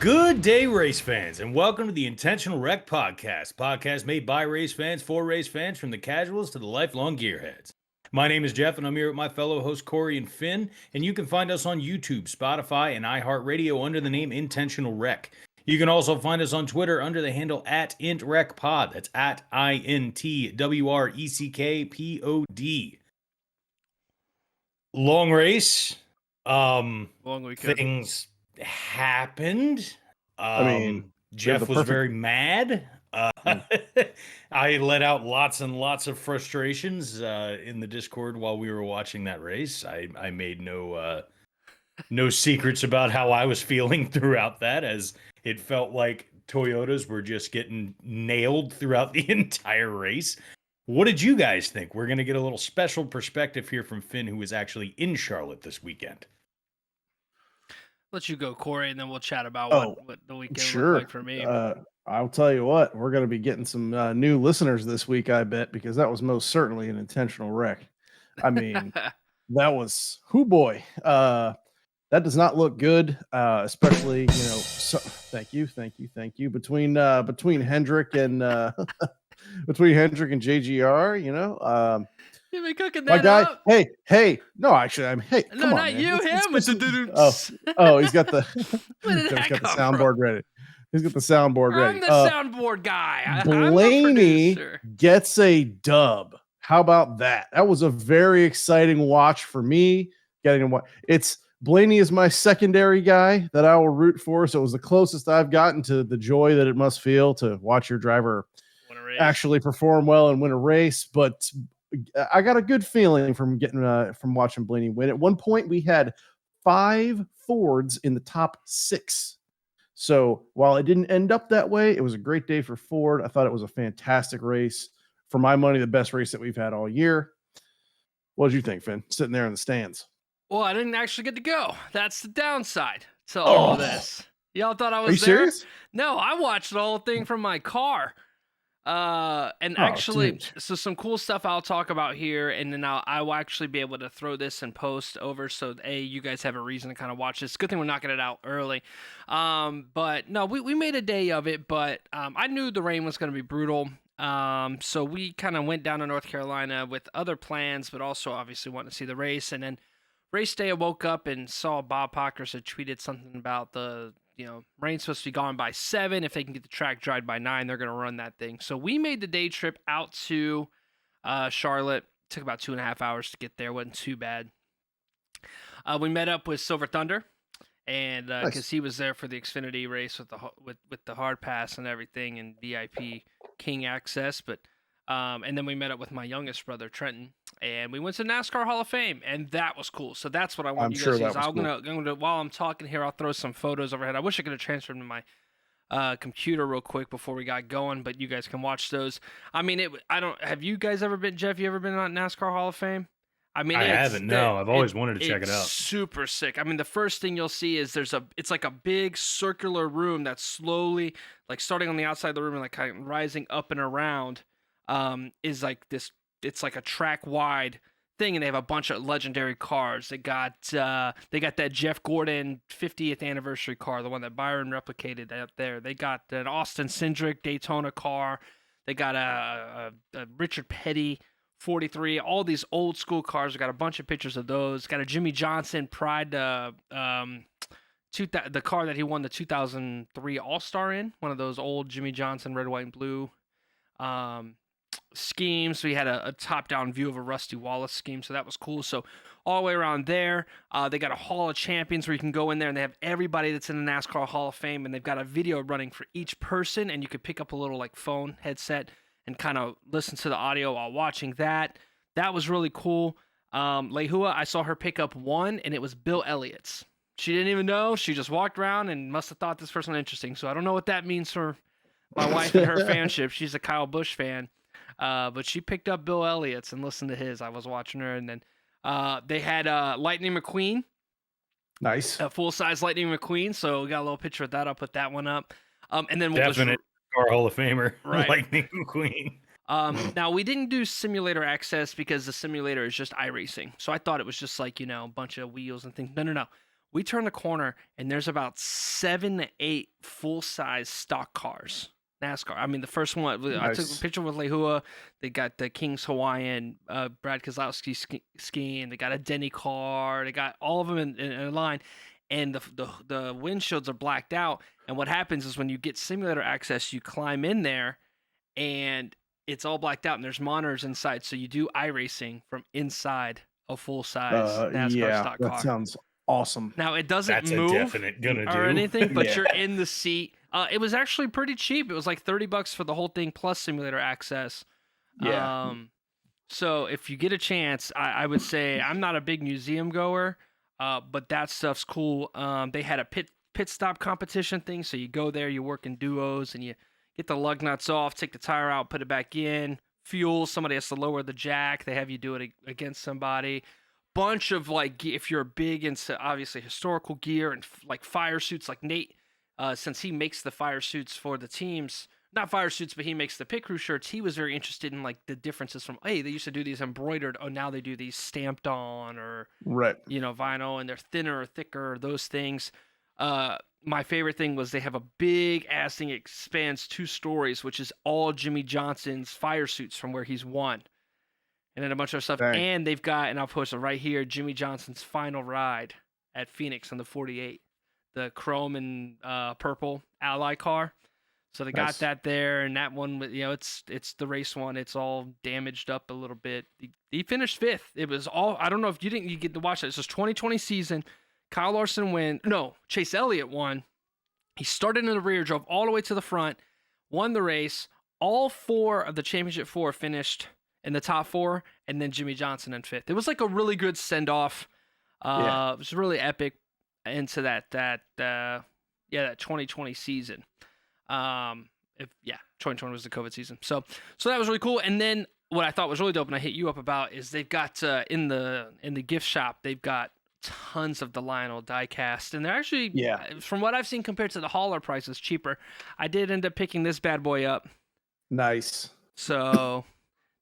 Good day, race fans, and welcome to the Intentional Wreck podcast made by race fans for race fans, from the casuals to the lifelong gearheads. My name is Jeff, and I'm here with my fellow hosts Corey and Finn, and you can find us on YouTube, Spotify, and iHeartRadio under the name Intentional Wreck. You can also find us on Twitter under the handle at intwreckpod. That's at INTWRECKPOD. Long race. Long weekend. Things happened. The Jeff was perfect- very mad. I let out lots and lots of frustrations in the Discord while we were watching that race. I made no secrets about how I was feeling throughout that, as it felt like Toyotas were just getting nailed throughout the entire race. What did you guys think? We're going to get a little special perspective here from Finn, who was actually in Charlotte this weekend. Let you go, Corey, and then we'll chat about what the weekend Sure. looked like for me. I'll tell you what, we're going to be getting some new listeners this week, I bet, because that was most certainly an intentional wreck. I mean, that was, boy, that does not look good, especially, thank you. Between Hendrick and JGR, You've been cooking my that guy. up. Hey, no, actually, No, come on, not man. you, him. He's got the Where did that he's got the come soundboard ready. He's got the soundboard ready. I'm the soundboard guy. I'm the Blaney producer. gets a dub. How about that? That was a very exciting watch for me. Blaney is my secondary guy that I will root for. So it was the closest I've gotten to the joy that it must feel to watch your driver actually perform well and win a race. But I got a good feeling from watching Blaney win. At one point, we had 5 Fords in the top 6. So while it didn't end up that way, it was a great day for Ford. I thought it was a fantastic race. For my money, the best race that we've had all year. What did you think, Finn? Sitting there in the stands. Well, I didn't actually get to go. That's the downside to all of this. Y'all thought I was Are you there? serious? No, I watched the whole thing from my car. Actually, so some cool stuff I'll talk about here, and then I will actually be able to throw this and post over, so you guys have a reason to kind of watch this. Good thing we're knocking it out early. But no, we made a day of it, but I knew the rain was going to be brutal. So we kind of went down to North Carolina with other plans, but also obviously wanting to see the race. And then race day, I woke up and saw Bob Pockers had tweeted something about the rain's supposed to be gone by 7. If they can get the track dried by 9, they're going to run that thing. So we made the day trip out to Charlotte. Took about 2.5 hours to get there. Wasn't too bad. We met up with Silver Thunder, and because he was there for the Xfinity race with the hard pass and everything and VIP King access. But and then we met up with my youngest brother Trenton, and we went to NASCAR Hall of Fame, and that was cool. So that's what I want you guys to use. I'm gonna while I'm talking here, I'll throw some photos overhead. I wish I could have transferred them to my computer real quick before we got going, but you guys can watch those. I mean, have you guys ever been, Jeff? You ever been on NASCAR Hall of Fame? I mean, I haven't. No, I've always wanted to check it out. Super sick. I mean, the first thing you'll see is it's like a big circular room that's slowly, like starting on the outside of the room and like kind of rising up and around. Is like this. It's like a track wide thing, and they have a bunch of legendary cars. They got that Jeff Gordon 50th anniversary car, the one that Byron replicated out there. They got an Austin Cindric Daytona car. They got a Richard Petty 43. All these old school cars. We got a bunch of pictures of those. Got a Jimmy Johnson Pride, the car that he won the 2003 All-Star in. One of those old Jimmy Johnson red, white, and blue schemes. So we had a top-down view of a Rusty Wallace scheme, so that was cool. So all the way around there, they got a Hall of Champions where you can go in there and they have everybody that's in the NASCAR Hall of Fame, and they've got a video running for each person, and you could pick up a little like phone headset and kind of listen to the audio while watching that. That was really cool. Lehua, I saw her pick up one, and it was Bill Elliott's. She didn't even know. She just walked around and must have thought this person was interesting. So I don't know what that means for my wife and her fanship. She's a Kyle Busch fan. But she picked up Bill Elliott's and listened to his. I was watching her, and then they had Lightning McQueen. Nice. A full-size Lightning McQueen, so we got a little picture of that. I'll put that one up. And then Definite car Hall of Famer, right. Lightning McQueen. Now, we didn't do simulator access because the simulator is just iRacing. So I thought it was just like, a bunch of wheels and things. No. We turn the corner, and there's about 7 to 8 full-size stock cars. NASCAR. I mean, the first one, I took a Nice. picture with Lehua. They got the King's Hawaiian, Brad Keselowski skiing. They got a Denny car. They got all of them in a line. And the windshields are blacked out. And what happens is when you get simulator access, you climb in there, and it's all blacked out, and there's monitors inside. So you do iRacing from inside a full-size NASCAR Yeah, stock that car. sounds awesome. Now, it doesn't That's a move definite gonna or do. anything, but Yeah. you're in the seat. It was actually pretty cheap. It was like $30 for the whole thing plus simulator access. Yeah. So if you get a chance, I would say I'm not a big museum goer, but that stuff's cool. They had a pit stop competition thing, so you go there, you work in duos, and you get the lug nuts off, take the tire out, put it back in, fuel. Somebody has to lower the jack. They have you do it against somebody. Bunch of like, if you're big into obviously historical gear and like fire suits, like Nate, since he makes the fire suits for the teams, not fire suits, but he makes the pit crew shirts. He was very interested in like the differences from, hey, they used to do these embroidered. Oh, now they do these stamped on or, Right. vinyl, and they're thinner or thicker, those things. My favorite thing was they have a big ass thing. It spans 2 stories, which is all Jimmy Johnson's fire suits from where he's won. And then a bunch of stuff. Dang. And they've got, and I'll post it right here, Jimmy Johnson's final ride at Phoenix on the 48. The chrome and purple Ally car. So they got Nice. that there, and that one, it's the race one. It's all damaged up a little bit. He finished 5th. It was all, I don't know if you get to watch that. This was 2020 season. Kyle Larson Chase Elliott won. He started in the rear, drove all the way to the front, won the race. All 4 of the championship 4 finished in the top 4, and then Jimmy Johnson in 5th. It was like a really good send-off. Yeah. It was really epic into that 2020 season. 2020 was the COVID season. So that was really cool. And then what I thought was really dope, and I hit you up about, is they've got in the gift shop, they've got tons of the Lionel diecast, and they're actually, from what I've seen compared to the hauler prices, cheaper. I did end up picking this bad boy up. Nice. So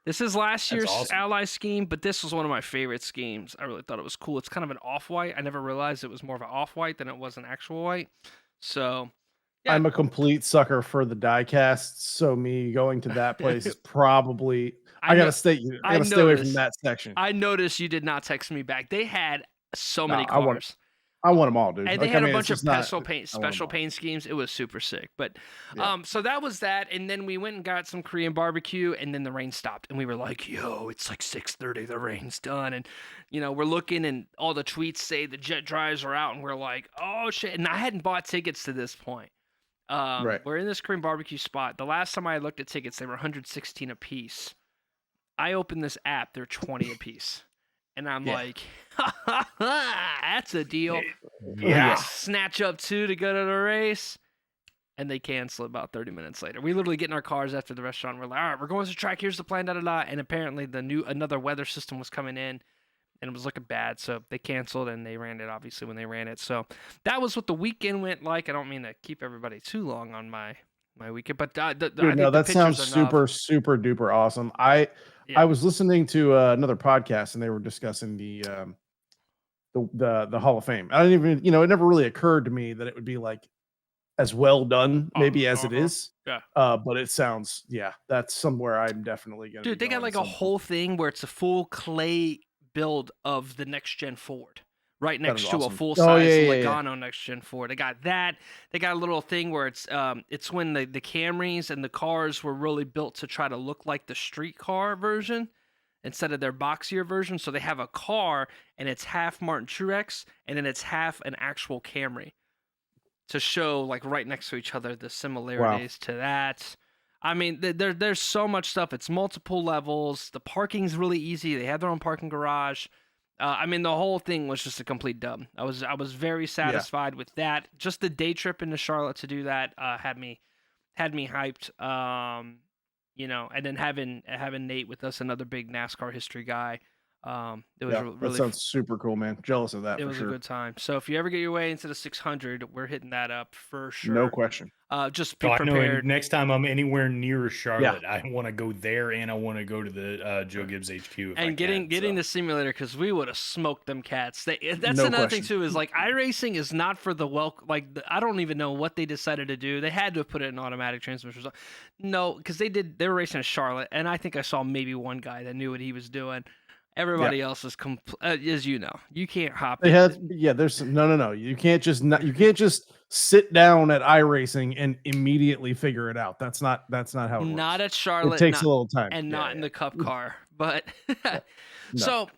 this is last year's awesome. Ally scheme, but this was one of my favorite schemes. I really thought it was cool. It's kind of an off-white. I never realized it was more of an off-white than it was an actual white. So yeah. I'm a complete sucker for the diecast, so me going to that place is probably I gotta stay away from that section. I noticed you did not text me back. They had so many I want cars. I want them all, dude. And Like, they had I mean, a bunch of it's just special paint schemes. It was super sick. But Yeah. so that was that. And then we went and got some Korean barbecue, and then the rain stopped. And we were like, yo, it's like 6:30. The rain's done. And, we're looking, and all the tweets say the jet dries are out. And we're like, oh, shit. And I hadn't bought tickets to this point. Right. We're in this Korean barbecue spot. The last time I looked at tickets, they were 116 a piece. I opened this app. They're 20 a piece. And I'm like, that's a deal. Yeah. Snatch up 2 to go to the race. And they cancel about 30 minutes later. We literally get in our cars after the restaurant. We're like, all right, we're going to the track. Here's the plan, da-da-da. And apparently another weather system was coming in, and it was looking bad. So they canceled, and they ran it, obviously, when they ran it. So that was what the weekend went like. I don't mean to keep everybody too long on my weekend, but Dude, no, that sounds super, super duper awesome. I was listening to another podcast, and they were discussing the Hall of Fame. I didn't even, it never really occurred to me that it would be like as well done, maybe as it is. Yeah. But it sounds, that's somewhere I'm definitely gonna. Dude, they got like a whole thing where it's a full clay build of the next gen Ford. Right next to a full-size Logano next gen Ford. They got that. They got a little thing where it's when the Camrys and the cars were really built to try to look like the street car version instead of their boxier version. So they have a car, and it's half Martin Truex, and then it's half an actual Camry to show, like, right next to each other, the similarities to that. I mean, there's so much stuff. It's multiple levels. The parking's really easy. They have their own parking garage. I mean, the whole thing was just a complete dub. I was very satisfied with that. Just the day trip into Charlotte to do that had me hyped. And then having Nate with us, another big NASCAR history guy, It was Yeah, really that sounds super cool, man. Jealous of that it for was a sure. good time. So if you ever get your way into the 600, we're hitting that up for No sure. question. Just be Oh, I know. And prepared. next time I'm anywhere near Yeah. Charlotte, I want to go there, and I want to go to the Joe Gibbs HQ if I And can. getting so. the simulator, because we would have smoked them cats. That's No another thing question. too, is like iRacing is not for the I don't even know what they decided to do. They had to have put it in automatic transmission or something. No, because they were racing in Charlotte, and I think I saw maybe one guy that knew what he was doing. Everybody else is as you know, you can't hop They in. had there's no. You can't just sit down at iRacing and immediately figure it out. That's not how it Not works. at Charlotte, It takes a little time. and Yeah, not in the Cup car. But No. so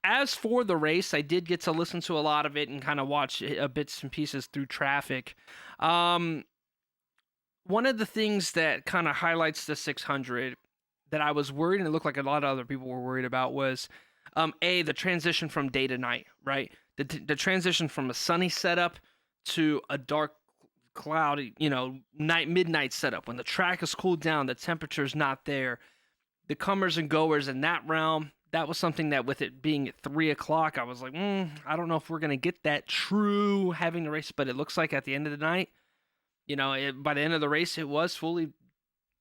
as for the race, I did get to listen to a lot of it and kind of watch bits and pieces through traffic. One of the things that kind of highlights the 600 that I was worried, and it looked like a lot of other people were worried about, was the transition from day to night, right? The transition from a sunny setup to a dark, cloudy, midnight setup. When the track is cooled down, the temperature's not there. The comers and goers in that realm, that was something that, with it being at 3 o'clock, I was like, I don't know if we're going to get that true having the race, but it looks like at the end of the night, by the end of the race, it was fully,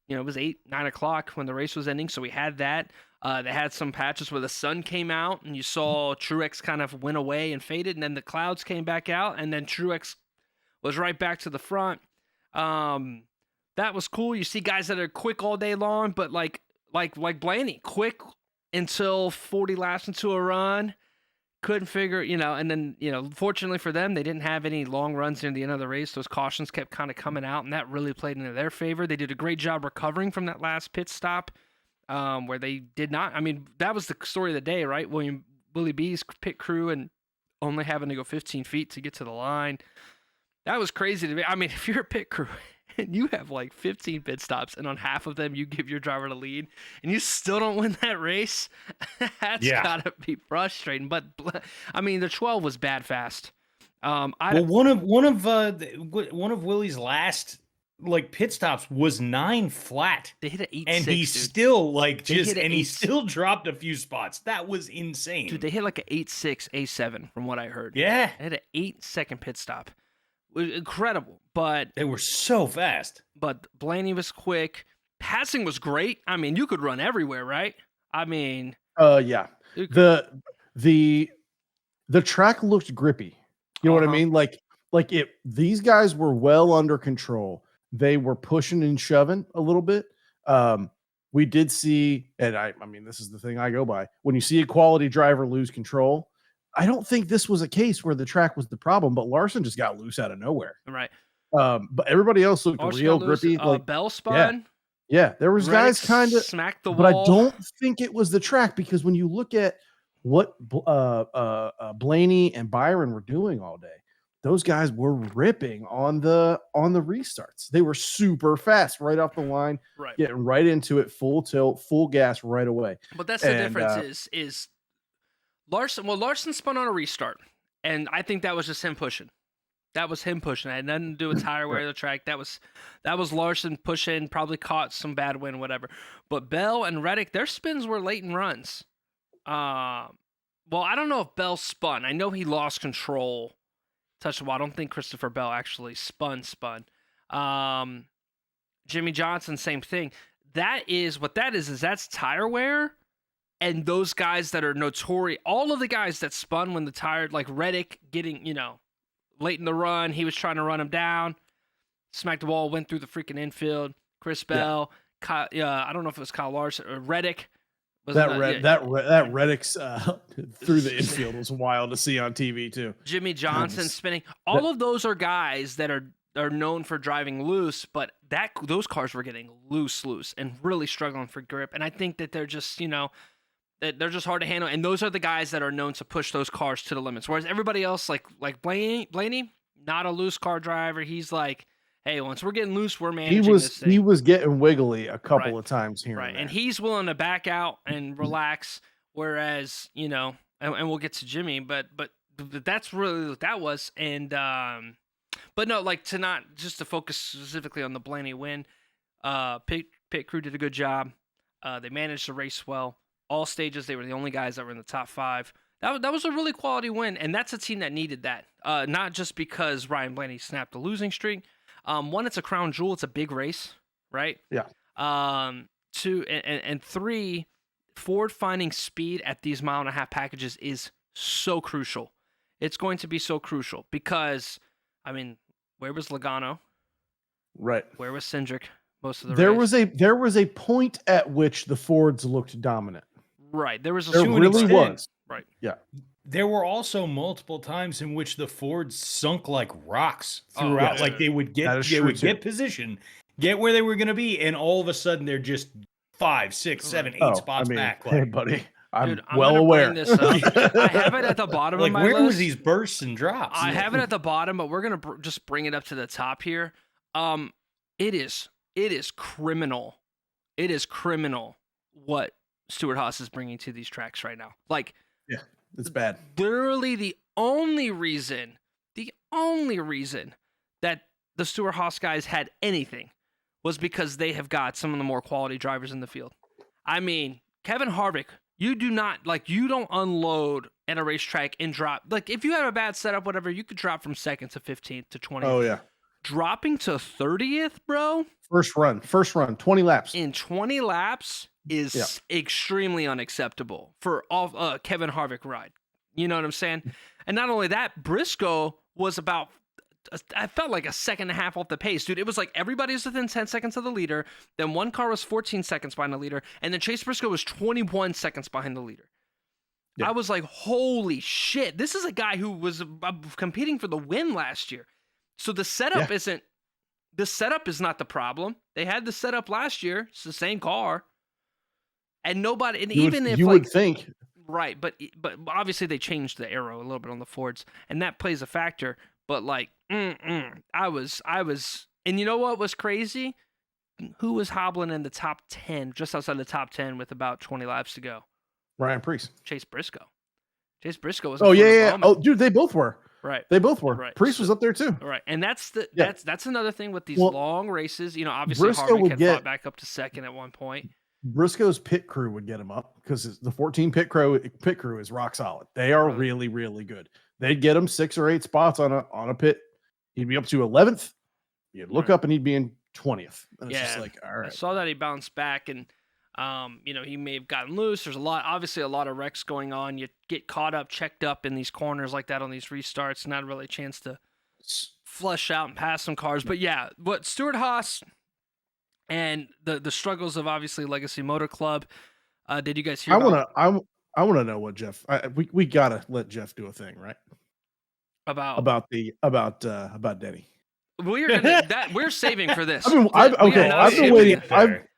it was 8, 9 o'clock when the race was ending. So we had that. They had some patches where the sun came out and you saw Truex kind of went away and faded, and then the clouds came back out, and then Truex was right back to the front. That was cool. You see guys that are quick all day long, but like Blaney, quick until 40 laps into a run. Couldn't figure, and then, fortunately for them, they didn't have any long runs near the end of the race. Those cautions kept kind of coming out, and that really played into their favor. They did a great job recovering from that last pit stop, where they did not. I mean, that was the story of the day, right? Willie B's pit crew and only having to go 15 feet to get to the line. That was crazy to me. I mean, if you're a pit crew and you have like 15 pit stops, and on half of them you give your driver the lead, and you still don't win that race, that's gotta be frustrating. But I mean, the 12 was bad fast. One of Willie's last pit stops was 9 flat. They hit an 8.6, and he still he still dropped a few spots. That was insane. Dude, they hit like an 8.6 A7 from what I heard. Yeah, they had an 8-second pit stop. It was incredible, but they were so fast. But Blaney was quick. Passing was great. I mean, you could run everywhere, right? I mean, yeah. The track looked grippy. You know what I mean? These guys were well under control. They were pushing and shoving a little bit. We did see, and I mean, this is the thing I go by. When you see a quality driver lose control, I don't think this was a case where the track was the problem, but Larson just got loose out of nowhere. Right. But everybody else looked real grippy. Bell spun. Yeah, there was guys kind of smacked the wall. But I don't think it was the track, because when you look at what Blaney and Byron were doing all day, those guys were ripping on the restarts. They were super fast right off the line, getting right into it, full tilt, full gas right away. But that's the difference is Larson. Well, Larson spun on a restart, and I think that was just him pushing. That was him pushing. It had nothing to do with tire wear of the track. That was Larson pushing, probably caught some bad wind, whatever. But Bell and Reddick, their spins were late in runs. Well, I don't know if Bell spun. I know he lost control. Touched the wall. I don't think Christopher Bell actually spun. Jimmy Johnson, same thing. That's tire wear. And those guys that are notorious, all of the guys that spun when the tire, like Reddick getting, late in the run, he was trying to run him down, smacked the wall, went through the freaking infield. Chris Bell, I don't know if it was Kyle Larson or Reddick. That Reddick's through the infield was wild to see on TV too. Jimmy Johnson spinning. All of those are guys that are known for driving loose, but those cars were getting loose and really struggling for grip. And I think that they're just, they're just hard to handle. And those are the guys that are known to push those cars to the limits. Whereas everybody else, like Blaney, not a loose car driver. He's like, hey, once we're getting loose, we're managing this thing. He was getting wiggly a couple of times here. Right. And he's willing to back out and relax. Whereas, and we'll get to Jimmy, but that's really what that was. And, but no, to focus specifically on the Blaney win, pit crew did a good job. They managed the race well. all stages. They were the only guys that were in the top 5. That was a really quality win, and that's a team that needed that. Not just because Ryan Blaney snapped the losing streak. One, it's a crown jewel. It's a big race, right? Yeah. 2 and 3, Ford finding speed at these 1.5-mile packages is so crucial. It's going to be so crucial because, I mean, where was Logano? Right. Where was Cindric most of the race? There was a point at which the Fords looked dominant. Right. There was There to an really extent. was. Right. Yeah. There were also multiple times in which the Fords sunk like rocks Oh, throughout. yeah. Like they would That is get true, too. get position, get where they were going to be, and all of a sudden they're just 5, 6, 7, 8 spots back. Hey, Like, buddy, I'm Dude, well gonna aware. bring this up. I have it at the bottom like of my where list. was these bursts and drops? I have it at the bottom, but we're gonna just bring it up to the top here. It is criminal. It is criminal what Stewart Haas is bringing to these tracks right now. Like, Yeah, it's bad. literally the only reason that the Stewart Haas guys had anything was because they have got some of the more quality drivers in the field. I mean, Kevin Harvick, you don't unload at a racetrack and drop. Like, if you have a bad setup, whatever, you could drop from 2nd to 15th to 20th. Oh yeah. Dropping to 30th, bro, First run, 20 laps. in 20 laps is extremely unacceptable for all Kevin Harvick ride. You know what I'm saying? And not only that, Briscoe was about, I felt like a second and a half off the pace, dude. It was like everybody was within 10 seconds of the leader. Then one car was 14 seconds behind the leader. And then Chase Briscoe was 21 seconds behind the leader. Yeah. I was like, holy shit. This is a guy who was competing for the win last year. So the setup is not the problem. They had the setup last year. It's the same car. And nobody, and You would think. right, but obviously they changed the aero a little bit on the Fords, and that plays a factor. But like, I was, and you know what was crazy? Who was hobbling in the top 10, just outside the top 10 with about 20 laps to go? Ryan Preece. Chase Briscoe. Chase Briscoe was. Oh yeah. Oh, dude, they both were. Right. They both were. Right. Preece was up there too. Right, and that's another thing with these Well, long races. You know, obviously Briscoe Harvick would had get- fought back up to 2nd at one point. Briscoe's pit crew would get him up because the 14 pit crew is rock solid. They are Right. really, really good. They'd get him 6 or 8 spots on a pit. He'd be up to 11th. You'd look Right. up and he'd be in 20th. And it's just Yeah. like, all I right. saw that he bounced back, and you know, he may have gotten loose. There's obviously a lot of wrecks going on. You get caught up, checked up in these corners like that on these restarts. Not really a chance to flush out and pass some cars. But yeah, what Stewart Haas and the struggles of obviously Legacy Motor Club. Did you guys hear? I wanna know what Jeff. We gotta let Jeff do a thing, right? about Denny. we're saving for this. I've been waiting.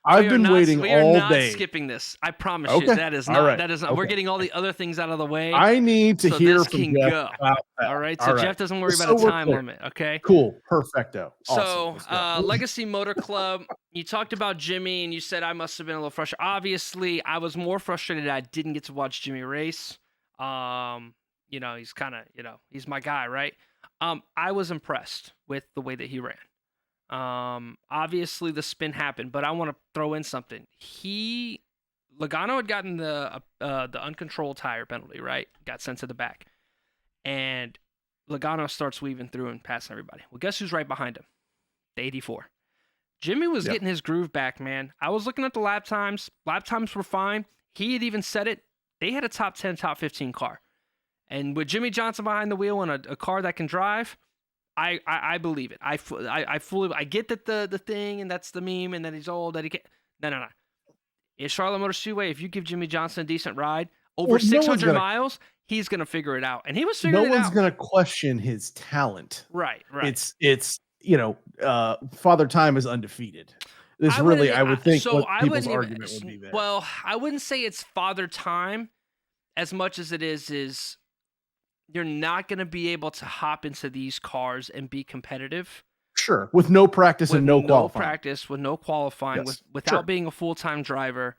I've been waiting We are all not day. skipping this. I promise Okay. you. That is All not. right. That is not. We're Okay. getting all the other things out of the way. I need to so hear this from can Jeff go. about that. All right. So All right. Jeff doesn't worry Just about so a we're time clear. limit. Okay. Cool. Perfecto. So, Awesome. Let's go. Legacy Motor Club, you talked about Jimmy and you said I must have been a little frustrated. Obviously, I was more frustrated I didn't get to watch Jimmy race. You know, he's kind of, he's my guy, right? I was impressed with the way that he ran. Obviously the spin happened, but I want to throw in something. Logano had gotten the uncontrolled tire penalty, right? Got sent to the back. And Logano starts weaving through and passing everybody. Well, guess who's right behind him? The 84. Jimmy was getting his groove back, man. I was looking at the lap times. Lap times were fine. He had even said it. They had a top 10, top 15 car. And with Jimmy Johnson behind the wheel and a car that can drive, I believe it. I get that the thing and that's the meme and that he's old, that he can't. No. It's Charlotte Motor Speedway. If you give Jimmy Johnson a decent ride over 600 miles, he's going to figure it out. And he was figuring it out. No one's going to question his talent. Right. It's Father Time is undefeated. I would think what people's argument would be there. Well, I wouldn't say it's Father Time as much as it is you're not going to be able to hop into these cars and be competitive. Sure, with no practice and no qualifying. With no qualifying, without being a full-time driver,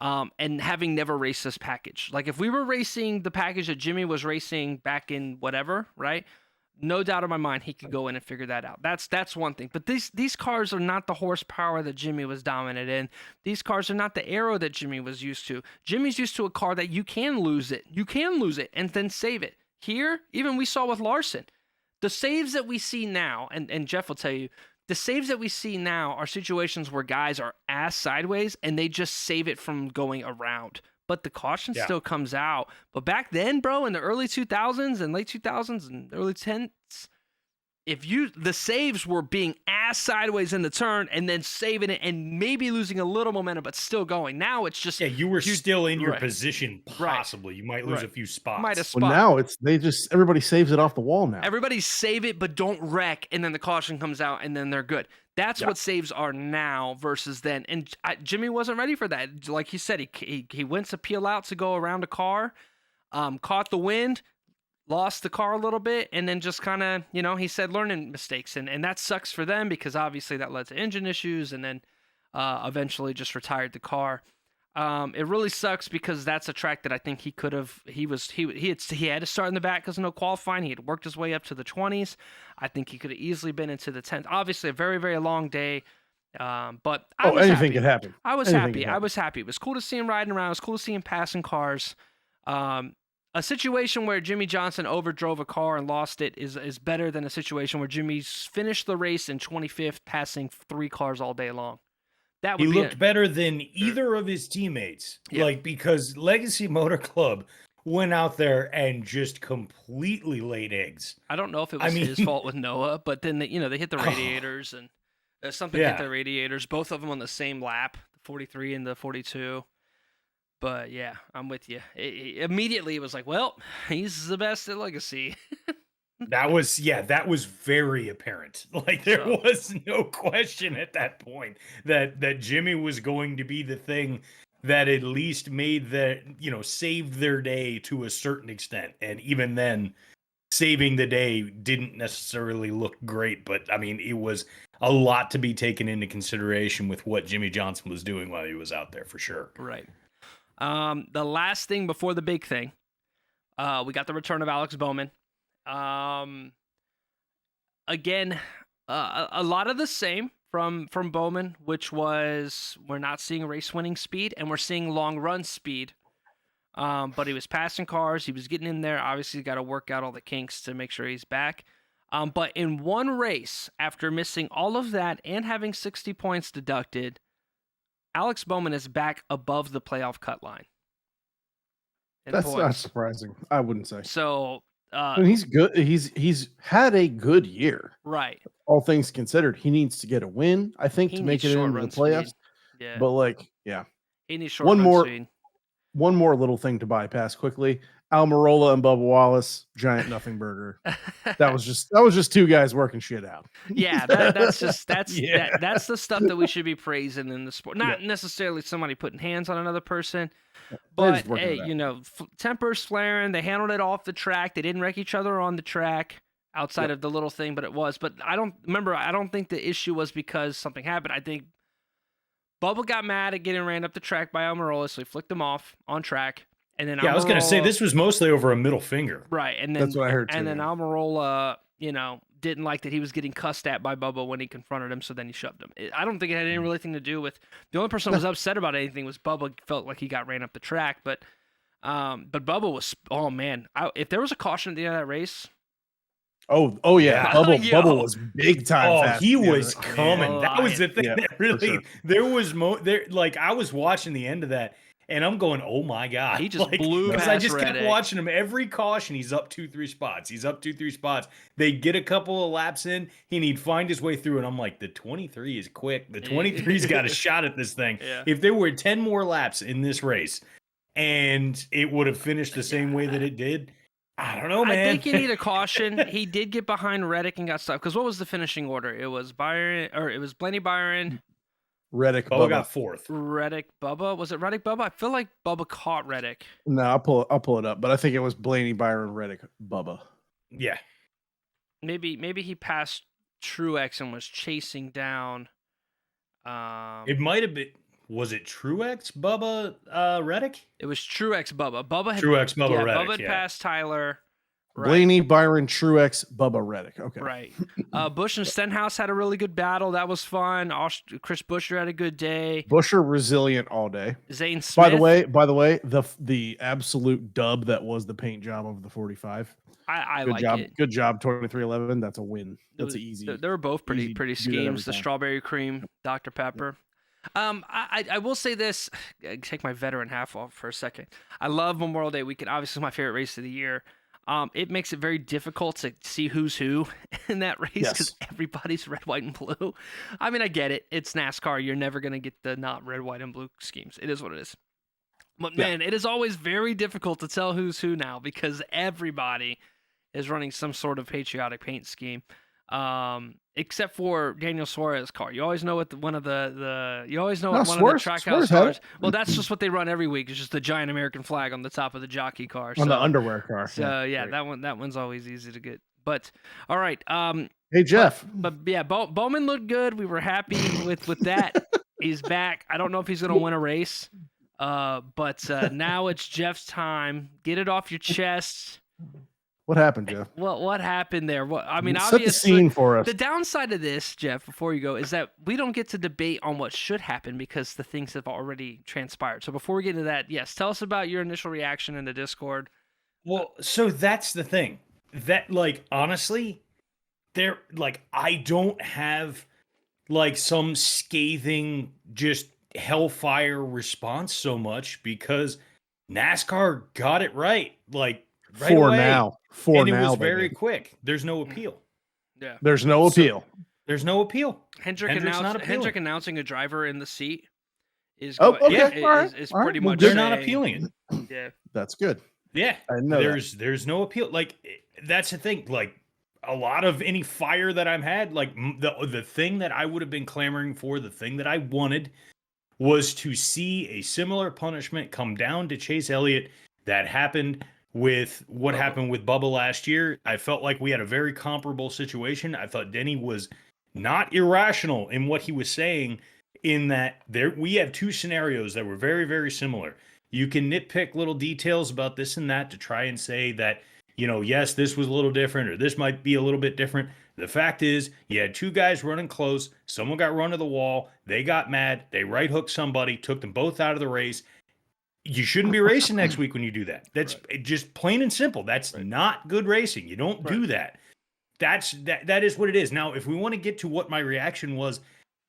and having never raced this package. Like if we were racing the package that Jimmy was racing back in whatever, right? No doubt in my mind, he could go in and figure that out. That's one thing. But these cars are not the horsepower that Jimmy was dominant in. These cars are not the aero that Jimmy was used to. Jimmy's used to a car that you can lose it. You can lose it and then save it. Here, even we saw with Larson, the saves that we see now, and Jeff will tell you, the saves that we see now are situations where guys are ass sideways and they just save it from going around. But the caution still comes out. But back then, bro, in the early 2000s and late 2000s and early 10s, the saves were being ass sideways in the turn and then saving it and maybe losing a little momentum, but still going. Now it's just you were still in your position. Possibly, you might lose a few spots. Might have spot. Well, now everybody saves it off the wall now. Everybody save it, but don't wreck, and then the caution comes out, and then they're good. That's what saves are now versus then. And Jimmy wasn't ready for that. Like he said, he went to peel out to go around a car, caught the wind, lost the car a little bit, and then just kind of, he said learning mistakes. And that sucks for them because obviously that led to engine issues and then eventually just retired the car. It really sucks because that's a track that I think he could have. He had to start in the back because of no qualifying. He had worked his way up to the 20s. I think he could have easily been into the 10th. Obviously, a very, very long day. But anything could happen. I was happy. I was happy. It was cool to see him riding around. It was cool to see him passing cars. A situation where Jimmy Johnson overdrove a car and lost it is better than a situation where Jimmy's finished the race in 25th, passing 3 cars all day long. He looked better than either of his teammates, because Legacy Motor Club went out there and just completely laid eggs. I don't know if it was his fault with Noah, but then they hit the radiators and something hit the radiators. Both of them on the same lap, the 43 and the 42. But yeah, I'm with you. Immediately it was like, well, he's the best at Legacy. That was very apparent. There was no question at that point that Jimmy was going to be the thing that at least made saved their day to a certain extent. And even then, saving the day didn't necessarily look great. But it was a lot to be taken into consideration with what Jimmy Johnson was doing while he was out there for sure. Right. The last thing before the big thing, we got the return of Alex Bowman. Again, a lot of the same from Bowman, which was we're not seeing race winning speed and we're seeing long run speed. But he was passing cars, he was getting in there. Obviously, got to work out all the kinks to make sure he's back. But in one race, after missing all of that and having 60 points deducted, Alex Bowman is back above the playoff cut line. That's not surprising. I wouldn't say so. He's good. He's had a good year, right? All things considered, he needs to get a win, I think, to make it into the playoffs. Speed. Yeah, but he needs short run speed. One more little thing to bypass quickly: Almirola and Bubba Wallace, giant nothing burger. That was just 2 guys working shit out. Yeah, that's the stuff that we should be praising in the sport. Not necessarily somebody putting hands on another person. But hey, tempers flaring. They handled it off the track. They didn't wreck each other on the track outside of the little thing, but it was. But I don't think the issue was because something happened. I think Bubba got mad at getting ran up the track by Almirola, so he flicked him off on track. And then I was going to say this was mostly over a middle finger. Right, and then that's what I heard too. And then Almirola, didn't like that he was getting cussed at by Bubba when he confronted him, so then he shoved him. I don't think it had any really thing to do with the only person who was upset about anything was Bubba. Felt like he got ran up the track, but Bubba was if there was a caution at the end of that race. Oh yeah, Bubba was big time. Oh, he was coming. That was the thing that really there was I was watching the end of that. And I'm going, oh my God. He just blew past I just kept Reddick. watching him. Every caution, he's up 2-3 spots. He's up 2-3 spots. They get a couple of laps in, and he'd find his way through. And I'm like, the 23 is quick. The 23's got a shot at this thing. Yeah. If there were 10 more laps in this race, and it would have finished the same way that it did, I don't know, man. I think you need a caution. He did get behind Reddick and got stuck. Because what was the finishing order? It was Blaney Byron. Reddick, Bubba got 4th. Reddick, Bubba. Was it Reddick, Bubba? I feel like Bubba caught Reddick. No, I'll pull it up, but I think it was Blaney, Byron, Reddick, Bubba. Yeah. Maybe he passed Truex and was chasing down. It might have been. Was it Truex, Bubba, Reddick? It was Truex, Bubba. Reddick. Bubba had passed Tyler. Blaney, Byron, Truex, Bubba Reddick. Okay. Right. Busch and Stenhouse had a really good battle. That was fun. Chris Buescher had a good day. Buescher resilient all day. Zane Smith. By the way, the absolute dub that was the paint job of the 45. I good like job. it. Good job, 2311. That's a win. That's easy. They were both pretty schemes. The time. Strawberry Cream, Dr. Pepper. I will say this. Take my veteran half off for a second. I love Memorial Day weekend. Obviously, my favorite race of the year. It makes it very difficult to see who's who in that race because everybody's red, white, and blue. I mean, I get it. It's NASCAR. You're never going to get the not red, white, and blue schemes. It is what it is. But, man, it is always very difficult to tell who's who now because everybody is running some sort of patriotic paint scheme. Except for Daniel Suarez's car. You always know what one of the trackhouse cars. Well, that's just what they run every week. It's just the giant American flag on the top of the jockey car. On the underwear car. So yeah, that one's always easy to get. But all right. Hey Jeff. But yeah, Bowman looked good. We were happy with that. He's back. I don't know if he's gonna win a race. But now it's Jeff's time. Get it off your chest. What happened, Jeff? What happened there? Set Obviously, the scene for us. The downside of this, Jeff, before you go, is that we don't get to debate on what should happen because the things have already transpired. So before we get into that, yes, tell us about your initial reaction in the Discord. Well, so that's the thing. That, honestly, I don't have, some scathing, just hellfire response so much because NASCAR got it right. Right away. And it was very quick. There's no appeal. Yeah. There's no appeal. There's no appeal. Hendrick announcing a driver in the seat is is pretty much they're not appealing it. Yeah. That's good. Yeah. I know there's no appeal. That's the thing. A lot of any fire that I've had, the thing that I would have been clamoring for, the thing that I wanted was to see a similar punishment come down to Chase Elliott that happened with what happened with Bubba last year. I felt like we had a very comparable situation. I thought Denny was not irrational in what he was saying in that we have two scenarios that were very, very similar. You can nitpick little details about this and that to try and say that, yes, this was a little different or this might be a little bit different. The fact is, you had two guys running close. Someone got run to the wall. They got mad. They right hooked somebody, took them both out of the race. You shouldn't be racing next week when you do that. That's just plain and simple. That's not good racing. You don't do that. That is what it is. Now, if we want to get to what my reaction was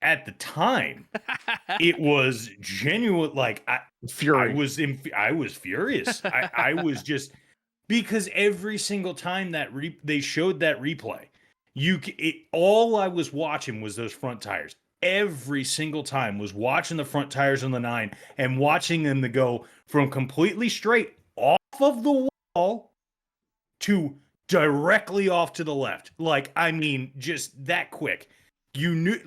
at the time, it was genuine. Fury. I was furious. I was just because every single time that they showed that replay, all I was watching was those front tires. Every single time was watching the front tires on the 9 and watching them to go from completely straight off of the wall to directly off to the left. Just that quick. You knew,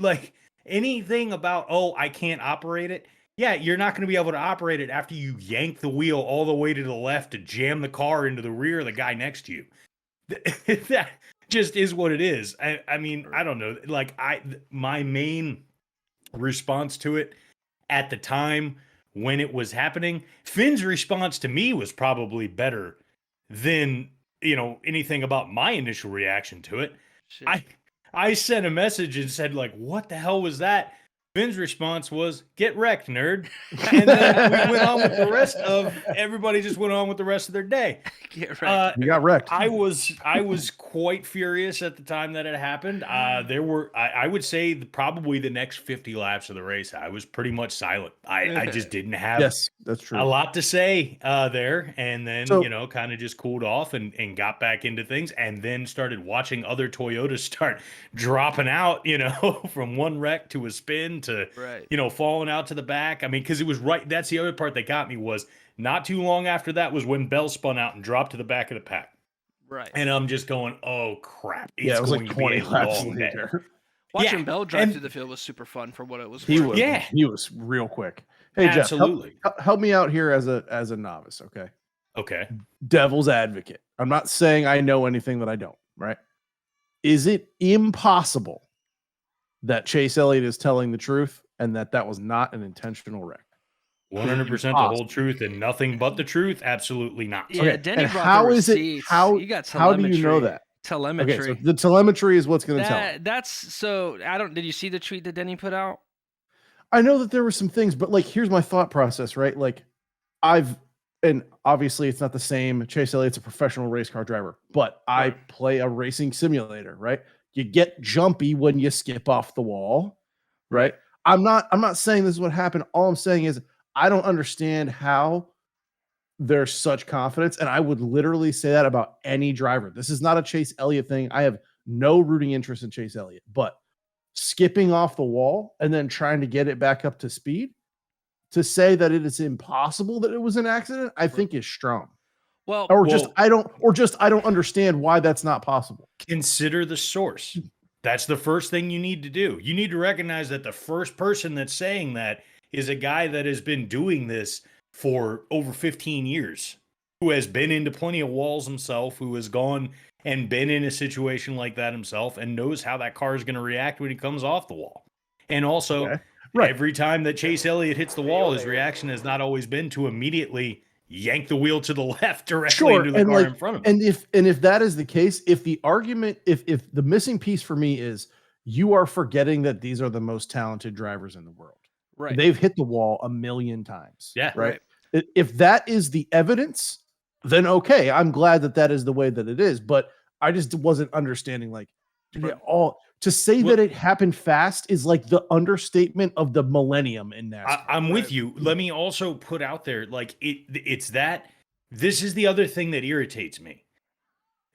anything about, I can't operate it. Yeah, you're not going to be able to operate it after you yank the wheel all the way to the left to jam the car into the rear of the guy next to you. That just is what it is. I don't know. My main response to it at the time when it was happening, Finn's response to me was probably better than, anything about my initial reaction to it. Shit. I sent a message and said, what the hell was that? Finn's response was, "Get wrecked, nerd." And then we went on with the rest of everybody. Just went on with the rest of their day. Get wrecked. You got wrecked. I was quite furious at the time that it happened. There were, I would say, probably the next 50 laps of the race, I was pretty much silent. I just didn't have that's true. a lot to say there. And then, kind of just cooled off and got back into things and then started watching other Toyotas start dropping out, from one wreck to a spin to, falling out to the back. Because it was right. That's the other part that got me was not too long after that was when Bell spun out and dropped to the back of the pack. Right. And I'm just going, oh, crap. It was 20 laps later. Watching Bell drive through the field was super fun for what it was. He was real quick. Hey, absolutely. Jeff, help me out here as a novice, okay? Okay. Devil's advocate. I'm not saying I know anything that I don't, right? Is it impossible that Chase Elliott is telling the truth and that was not an intentional wreck? 100% the whole truth and nothing but the truth? Absolutely not. Yeah, Okay, Denny and brought how the is it? receipts. How You got how do you know telemetry. that? Telemetry. Okay, so the telemetry is what's going to tell him. That's so. I don't. Did you see the tweet that Denny put out? I know that there were some things, but like, here's my thought process, right? Like, and obviously it's not the same. Chase Elliott's a professional race car driver, but I Right. play a racing simulator, right? You get jumpy when you skip off the wall, right? I'm not saying this is what happened. All I'm saying is I don't understand how there's such confidence, and I would literally say that about any driver. This is not a Chase Elliott thing. I have no rooting interest in Chase Elliott, but skipping off the wall and then trying to get it back up to speed, to say that it is impossible that it was an accident, I think is strong. Well, I don't understand why that's not possible. Consider the source. That's the first thing you need to do. You need to recognize that the first person that's saying that is a guy that has been doing this for over 15 years, who has been into plenty of walls himself, who has gone and been in a situation like that himself and knows how that car is going to react when he comes off the wall. And also, every time that Chase Elliott hits the wall, his reaction has not always been to immediately yank the wheel to the left directly into the car in front of him. And if that is the case, if the argument, if the missing piece for me is you are forgetting that these are the most talented drivers in the world. Right. They've hit the wall a million times. Yeah. Right. If that is the evidence, then okay, I'm glad that that is the way that it is. But I just wasn't understanding, like, to say that it happened fast is like the understatement of the millennium in NASCAR. I'm with you. Let me also put out there, like, it's that this is the other thing that irritates me.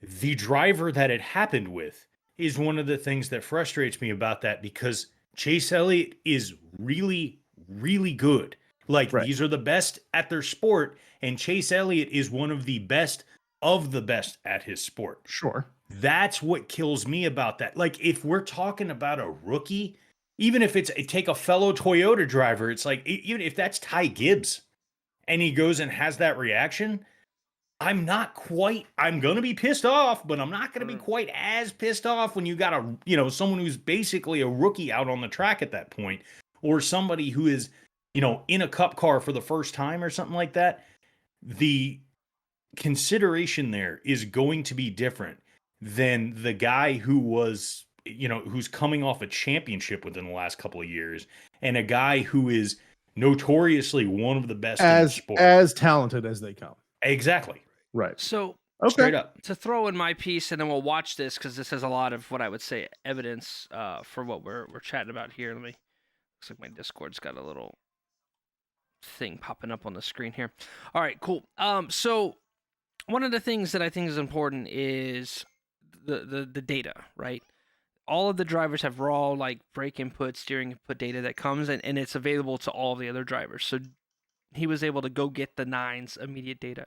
The driver that it happened with is one of the things that frustrates me about that, because Chase Elliott is really, really good. Like, these are the best at their sport, and Chase Elliott is one of the best at his sport. Sure. That's what kills me about that. Like, if we're talking about a rookie, even if take a fellow Toyota driver, it's like, even if that's Ty Gibbs and he goes and has that reaction, I'm going to be pissed off, but I'm not going to be quite as pissed off when you got someone who's basically a rookie out on the track at that point, or somebody who is, in a cup car for the first time or something like that. The consideration there is going to be different than the guy who was, who's coming off a championship within the last couple of years, and a guy who is notoriously one of the best in the sport. As talented as they come. Exactly. Right. So straight up, to throw in my piece, and then we'll watch this because this has a lot of what I would say evidence for what we're chatting about here. Looks like my Discord's got a little thing popping up on the screen here. All right, cool. So one of the things that I think is important is the data, right? All of the drivers have raw, like, brake input, steering input data that comes, and it's available to all the other drivers. So he was able to go get the 9's immediate data.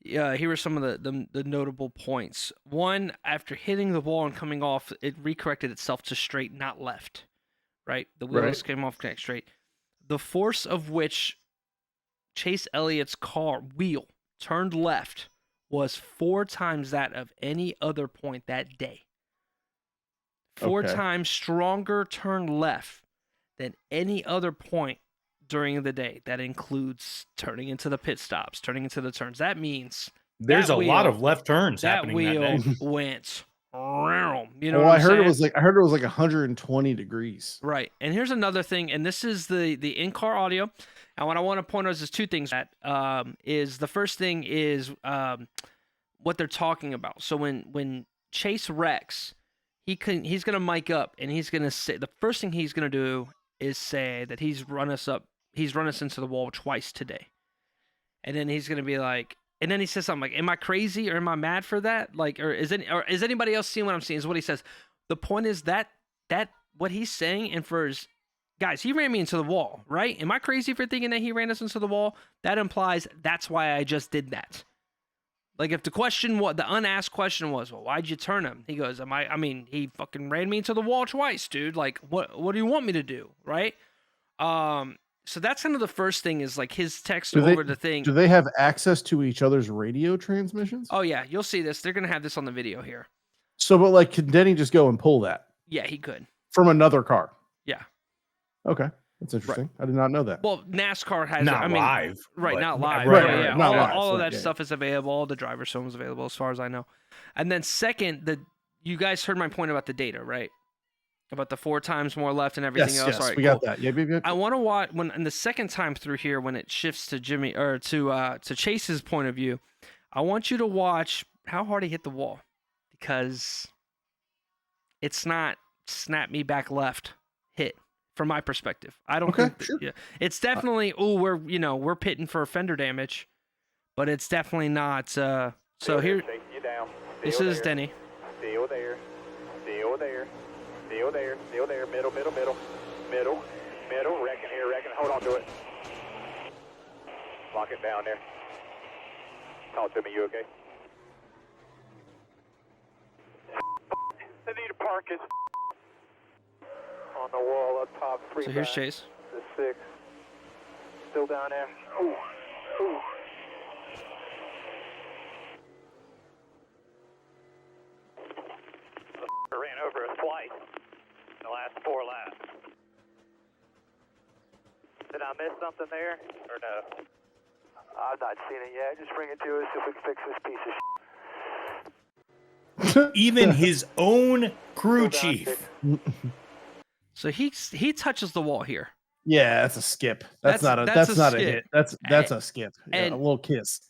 Here are some of the notable points. One, after hitting the wall and coming off, it recorrected itself to straight, not left, right? The wheels came off connect straight. The force of which Chase Elliott's car wheel turned left was 4 times that of any other point that day. 4 times stronger turn left than any other point during the day. That includes turning into the pit stops, turning into the turns. That means there's a lot of left turns happening that day. That wheel went round. I heard it was like 120 degrees. Right. And here's another thing, and this is the in-car audio. And what I want to point out is 2 things. That is, the first thing is what they're talking about. So when Chase wrecks, he's gonna mic up, and he's gonna say, the first thing he's gonna do is say that he's run us into the wall twice today. And then he's gonna be like, and then he says something like, am I crazy or am I mad for that? Like, or is anybody else seeing what I'm seeing? Is what he says. The point is that what he's saying, and for his guys, he ran me into the wall, right? Am I crazy for thinking that he ran us into the wall? That implies that's why I just did that. Like, if the unasked question was, well, why'd you turn him? He goes, he fucking ran me into the wall twice, dude. Like, what do you want me to do? Right? So that's kind of the first thing, is like his text over the thing. Do they have access to each other's radio transmissions? Oh yeah, you'll see this. They're going to have this on the video here. So, but like, can Denny just go and pull that? Yeah, he could. From another car? Yeah. Okay. That's interesting. I did not know that. Well, NASCAR has Not I mean, live. right, but- not live. Right, yeah, right, yeah. not live, All of right, that yeah, stuff is available. All the driver's film is available, as far as I know. And then second, you guys heard my point about the data, right? About the 4 times more left and everything else. Yes, All right, we cool. got that. Yep. I want to watch in the second time through here, when it shifts to Jimmy or to Chase's point of view. I want you to watch how hard he hit the wall, because it's not snap me back left hit from my perspective. I don't Okay, think sure. yeah, it's definitely we're pitting for fender damage, but it's definitely not. So here, this is Denny. Still there. Still there. Still there. Still there. Middle. Wrecking here. Hold on to it. Lock it down there. Talk to me. You okay? They need to park his on the wall up top. 3 So here's back. Chase. The 6. Still down there. Ooh. Ran over us twice in the last 4 laps. Did I miss something there, or no? I've not seen it yet. Just bring it to us if we can fix this piece of Even his own crew Still down chief. 6. So he touches the wall here. Yeah, that's a skip. That's not a skip. hit. That's a skip. Yeah, And- a little kiss.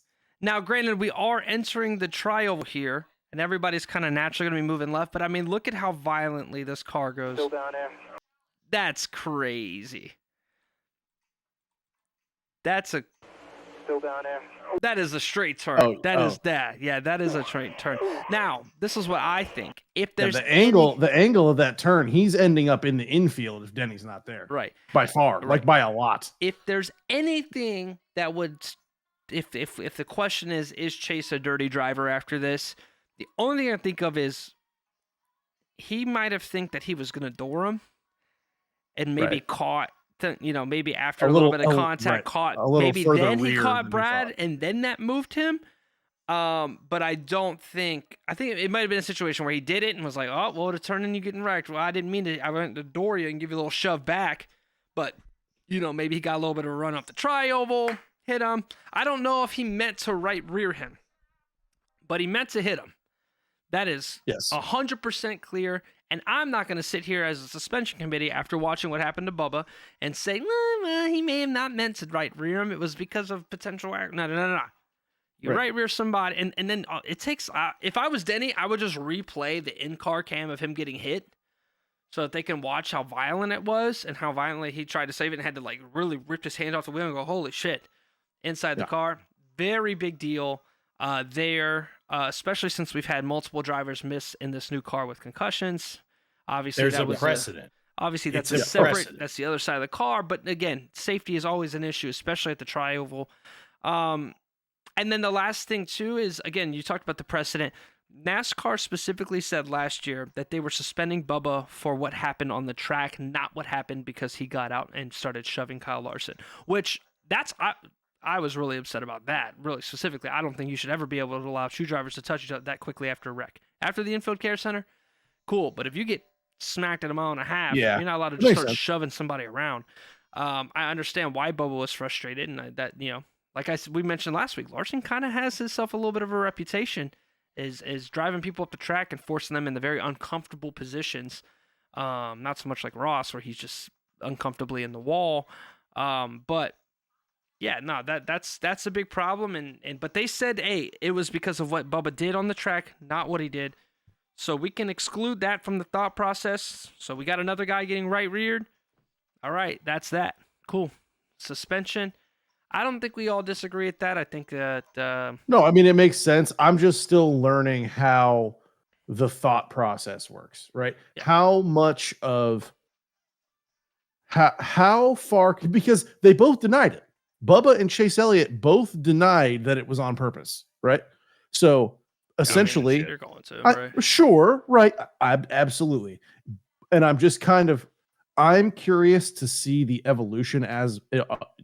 Now, granted, we are entering the tri-oval here, and everybody's kind of naturally going to be moving left. But I mean, look at how violently this car goes. Still down there. That's crazy. Still down there. That is a straight turn. Oh, That is oh. that. Yeah, that is a straight turn. Now, this is what I think. If Yeah, there's the angle of that turn, he's ending up in the infield if Denny's not there. right. By far, Right. like by a lot. If there's anything that would, if the question is Chase a dirty driver after this, the only thing I think of is he might have think that he was going to door him, and maybe Right. caught. Maybe after A a little little- bit of a- contact, right. caught. A little Maybe further then he rear caught than he Brad, thought. and then that moved him. But I don't think. I think it might have been a situation where he did it and was like, "Oh, well, to turn and you getting wrecked." Well, I didn't mean to. I went to door you and give you a little shove back, but maybe he got a little bit of a run off the tri-oval, hit him. I don't know if he meant to right rear him, but he meant to hit him. That is Yes. 100% clear. And I'm not going to sit here as a suspension committee after watching what happened to Bubba and say, well, he may have not meant to right rear him. It was because of potential. No. You right rear somebody. And then it takes, if I was Denny, I would just replay the in-car cam of him getting hit so that they can watch how violent it was and how violently he tried to save it and had to really rip his hand off the wheel and go, holy shit, inside the car. Very big deal there. Especially since we've had multiple drivers miss in this new car with concussions. Obviously, There's that a was precedent. obviously that's It's a a separate. precedent. That's the other side of the car. But again, safety is always an issue, especially at the tri-oval. And then the last thing too is, again, you talked about the precedent. NASCAR specifically said last year that they were suspending Bubba for what happened on the track, not what happened because he got out and started shoving Kyle Larson. Which I was really upset about that, really specifically. I don't think you should ever be able to allow two drivers to touch each other that quickly after a wreck. After the infield care center, cool. But if you get smacked at a mile and a half, Yeah, you're not allowed to makes just start sense. shoving somebody around. I understand why Bubba was frustrated, and like we mentioned last week, Larson kind of has himself a little bit of a reputation is driving people up the track and forcing them in the very uncomfortable positions. Not so much like Ross, where he's just uncomfortably in the wall. But yeah, no, that's a big problem. But they said, hey, it was because of what Bubba did on the track, not what he did. So we can exclude that from the thought process. So we got another guy getting right reared. All right, that's that. Cool. Suspension. I don't think we all disagree with that. I think that No, I mean it makes sense. I'm just still learning how the thought process works, right? Yeah. How much of how far, because they both denied it. Bubba and Chase Elliott both denied that it was on purpose, right? So essentially, they're going to, right? sure, right? Absolutely. And I'm just I'm curious to see the evolution as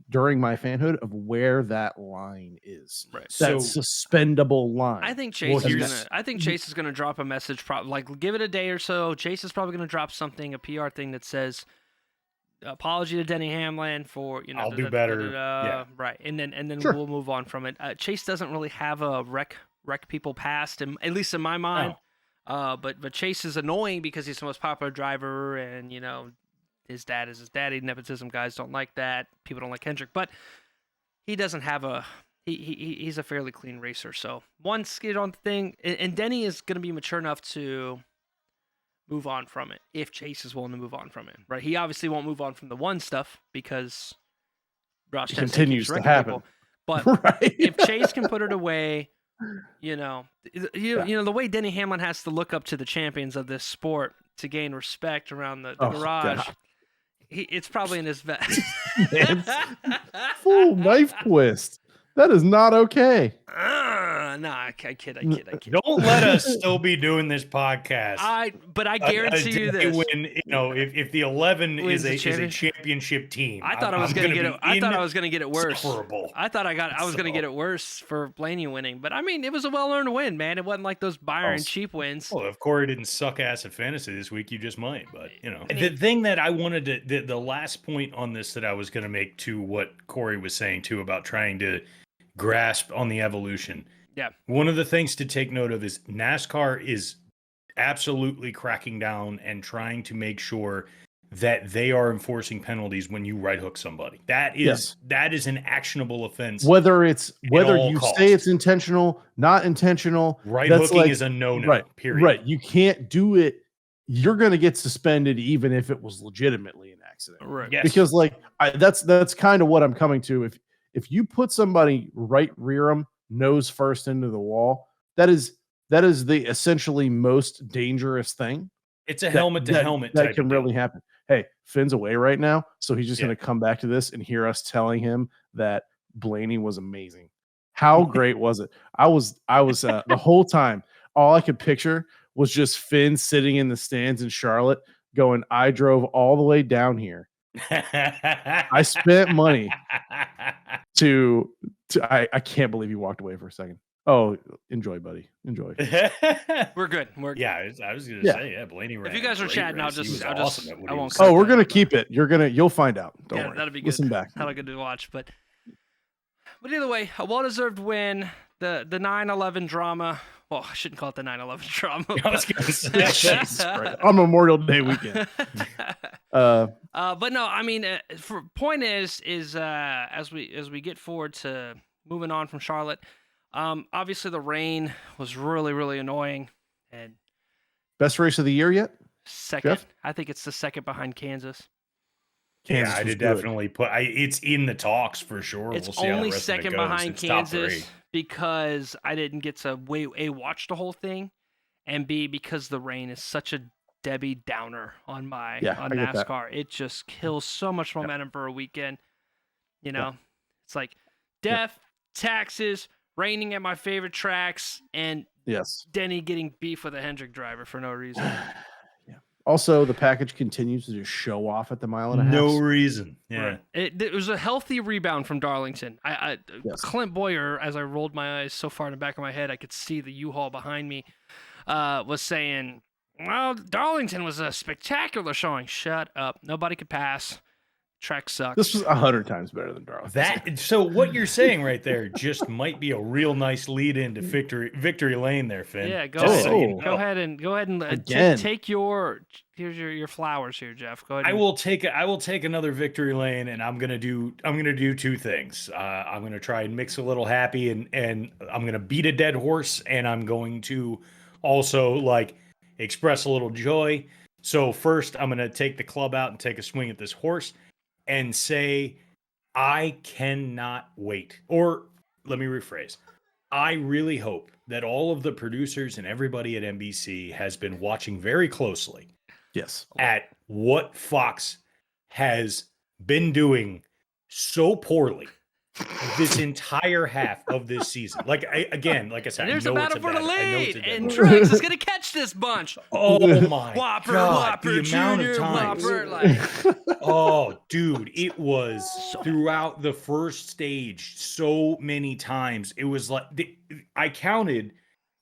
during my fanhood of where that line is. Right. That suspendable line. I think Chase Well, is gonna drop a message. Like, give it a day or so. Chase is probably gonna drop something, a PR thing that says, apology to Denny Hamlin for I'll do better. Yeah. right, and then Sure. we'll move on from it. Chase doesn't really have a wreck people past, and at least in my mind. But Chase is annoying because he's the most popular driver, and his dad is his daddy. Nepotism guys don't like that. People don't like Hendrick, but he doesn't have a. He's a fairly clean racer. So one skid on the thing, and Denny is going to be mature enough to move on from it if Chase is willing to move on from it. Right? He obviously won't move on from the one stuff because Ross Chastain continues keeps to wrecking happen. people. But Right. if Chase can put it away, the way Denny Hamlin has to look up to the champions of this sport to gain respect around the garage. God. It's probably in his vest. Full knife twist. That is not okay. I kid. Don't let us still be doing this podcast. But I guarantee you this. When if the 11 Wins is the a championship team, I thought I was going to get it. I thought I was going to get it worse. insufferable. I thought I was going to get it worse for Blaney winning. But I mean, it was a well-earned win, man. It wasn't like those Byron cheap wins. Well, if Corey didn't suck ass at fantasy this week, you just might. But the thing that I wanted to, the last point on this that I was going to make to what Corey was saying too about trying to grasp on the evolution. Yeah. One of the things to take note of is NASCAR is absolutely cracking down and trying to make sure that they are enforcing penalties when you right hook somebody. That is an actionable offense. Whether you costs. say it's intentional, not intentional, Right that's hooking is a no-no. right, Period. Right. You can't do it. You're going to get suspended even if it was legitimately an accident. Right. Yes. Because that's kind of what I'm coming to. If you put somebody right rear them, nose first into the wall, that is the essentially most dangerous thing. It's a helmet to helmet that type can of really deal. happen. Hey, Finn's away right now, so he's just going to come back to this and hear us telling him that Blaney was amazing. How great was it? I was the whole time, all I could picture was just Finn sitting in the stands in Charlotte going, I drove all the way down here. I spent money to I can't believe you walked away for a second. Oh, enjoy, buddy. Enjoy. We're good. I was gonna say, Blaney. If you guys are chatting, I won't. Oh, we're gonna keep it. You'll find out. Don't worry. That'll be good. Listen back. That'll be good to watch. But either way, a well-deserved win. The 9/11 drama. Well, I shouldn't call it the 9/11 drama. I was gonna say on Memorial Day weekend. But no, I mean, point is as we get forward to moving on from Charlotte, obviously the rain was really, really annoying. And best race of the year yet? Second, Jeff? I think it's the second behind Kansas. Yeah, I did definitely put. It's in the talks for sure. It's we'll see only how the rest second of it goes. behind It's top Kansas three. because I didn't get to watch the whole thing, and B, because the rain is such a Debbie Downer on NASCAR. It just kills so much momentum for a weekend. It's like death, taxes, raining at my favorite tracks, and Denny getting beef with a Hendrick driver for no reason. Also, the package continues to just show off at the mile and a half. No reason. Yeah. Right. It was a healthy rebound from Darlington. Clint Boyer, as I rolled my eyes so far in the back of my head, I could see the U-Haul behind me, was saying, well, Darlington was a spectacular showing. Shut up. Nobody could pass. Track sucks. This was 100 times better than Darlington. So what you're saying right there just might be a real nice lead into victory lane there, Finn. Yeah, go ahead and take your flowers here, Jeff. Go ahead. I will take another victory lane, and I'm gonna do two things. I'm gonna try and mix a little happy, and I'm gonna beat a dead horse, and I'm going to also express a little joy. So first, I'm gonna take the club out and take a swing at this horse, and say, I cannot wait. Or let me rephrase. I really hope that all of the producers and everybody at NBC has been watching very closely at what Fox has been doing so poorly this entire half of this season. Like I said, and there's I know a battle for the lead, and Truex Truex is going to catch this bunch. Oh my Whopper, God, Whopper, the amount of times. Oh, dude, it was throughout the first stage so many times. It was like I counted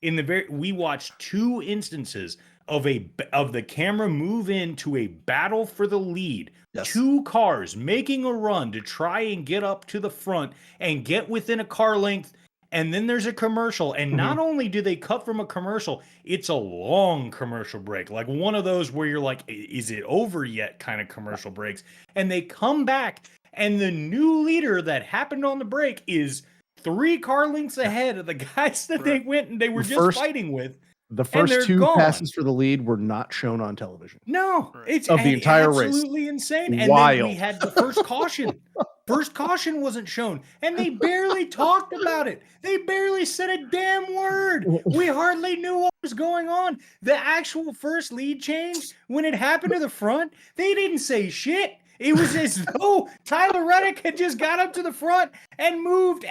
we watched 2 instances of the camera move into a battle for the lead. Yes. 2 cars making a run to try and get up to the front and get within a car length. And then there's a commercial. And not only do they cut from a commercial, it's a long commercial break. Like one of those where you're like, is it over yet kind of commercial breaks. And they come back and the new leader that happened on the break is 3 car lengths ahead of the guys that they went and they were just fighting with. The and they're first 2 gone. passes for the lead were not shown on television. No, it's Of the entire race. absolutely insane. And Wild. then we had the first caution. First caution wasn't shown, and they barely talked about it. They barely said a damn word. We hardly knew what was going on. The actual first lead change, when it happened to the front, they didn't say shit. It was as though Tyler Reddick had just got up to the front and moved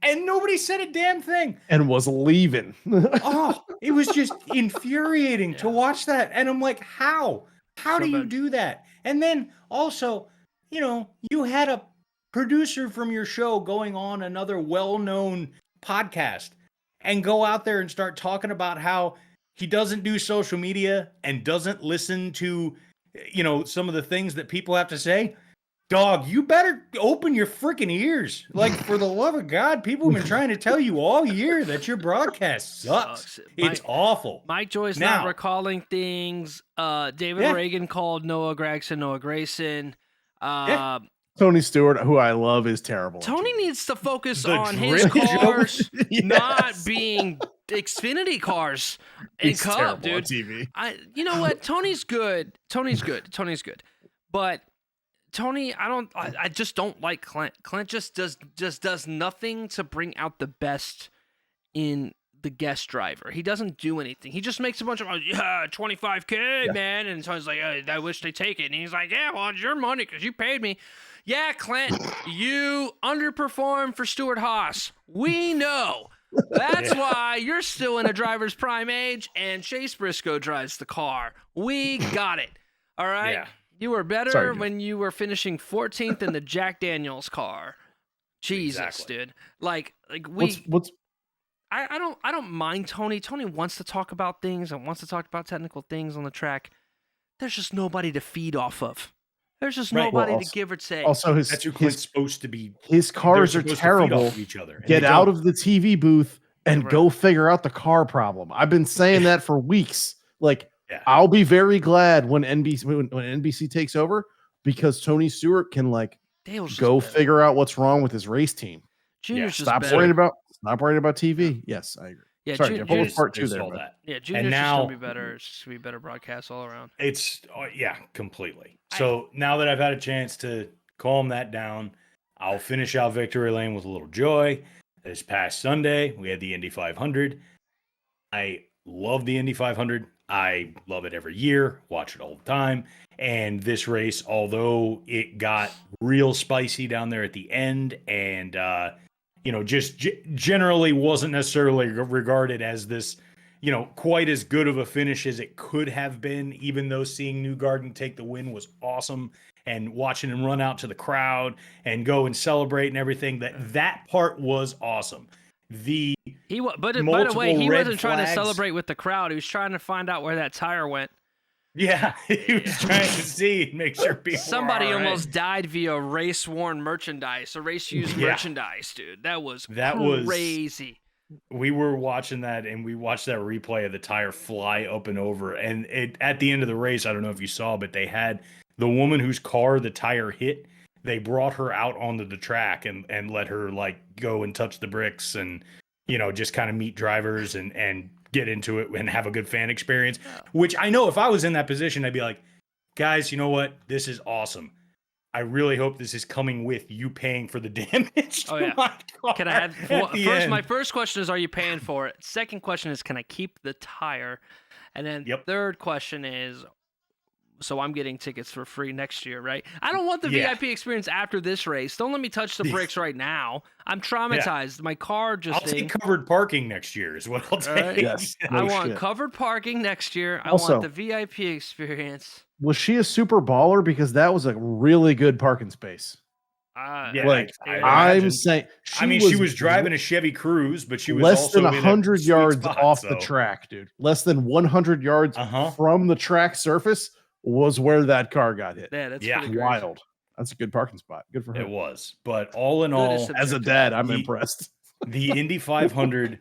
and nobody said a damn thing. And was leaving. Oh, it was just infuriating to watch that. And I'm like, how? How do you do that? And then also, you know, you had a producer from your show going on another well-known podcast and go out there and start talking about how he doesn't do social media and doesn't listen to, you know, some of the things that people have to say. Dog, you better open your freaking ears. Like, for the love of God, people have been trying to tell you all year that your broadcast sucks. It's awful. Mike Joy's not recalling things. David Reagan called Noah Gragson. Tony Stewart, who I love, is terrible. Tony needs to focus on his cars not being Xfinity cars and Cup, dude. TV. You know what? Tony's good. But Tony, I just don't like Clint. Clint just does nothing to bring out the best in the guest driver. He doesn't do anything. He just makes a bunch of 25K, man. And Tony's like, I wish they take it. And he's like, yeah, well, it's your money because you paid me. Yeah, Clint, you underperformed for Stuart Haas. We know. That's why you're still in a driver's prime age and Chase Briscoe drives the car. We got it. All right? Yeah. You were better when you were finishing 14th in the Jack Daniels car. Jesus, dude. Like I don't mind Tony. Tony wants to talk about things and wants to talk about technical things on the track. There's just nobody to feed off of. There's just nobody to give or take. Also, that's who Clint's supposed to be. His cars are terrible. Each other, get out of the TV booth and go figure out the car problem. I've been saying that for weeks. Like, I'll be very glad when NBC takes over because Tony Stewart can go figure out what's wrong with his race team. Junior's just stop worrying about TV. Yes, I agree. Yeah, sorry, Jeff, what was part 2 there? Yeah, Junior's just gonna be better. It's just gonna be better broadcast all around. It's completely. So now that I've had a chance to calm that down, I'll finish out victory lane with a little joy. This past Sunday, we had the Indy 500. I love the Indy 500. I love it every year, watch it all the time. And this race, although it got real spicy down there at the end and, just generally wasn't necessarily regarded as this, quite as good of a finish as it could have been, even though seeing Newgarden take the win was awesome and watching him run out to the crowd and go and celebrate and everything, that part was awesome. By the way, he wasn't trying to celebrate with the crowd. He was trying to find out where that tire went. Yeah, he was trying to see and make sure people. Somebody almost died via race-worn merchandise, or race-used merchandise, dude. That was crazy. We were watching that, and we watched that replay of the tire fly up and over. And at the end of the race, I don't know if you saw, but they had the woman whose car the tire hit. They brought her out onto the track and let her go and touch the bricks and, just kind of meet drivers and get into it and have a good fan experience, which I know if I was in that position, I'd be like, guys, you know what? This is awesome. I really hope this is coming with you paying for the damage to my car. Can I have my first question is, are you paying for it? Second question is, can I keep the tire? And then third question is, so I'm getting tickets for free next year, right? I don't want the VIP experience after this race. Don't let me touch the bricks right now. I'm traumatized. Yeah. My car I'll take covered parking next year is what I'll take. Right? Yes, I want covered parking next year. I want the VIP experience. Was she a super baller? Because that was a really good parking space. Yeah, like I I'm imagine. saying, she was driving a Chevy Cruze, but she was less also than in a 100 sweet yards spot, off the so. track, dude. Less than 100 yards from the track surface was where that car got hit. Yeah, that's Yeah. pretty crazy. Wild. That's a good parking spot. Good for her. It was, but all in Good all, is As a subjective. dad, I'm impressed. the Indy 500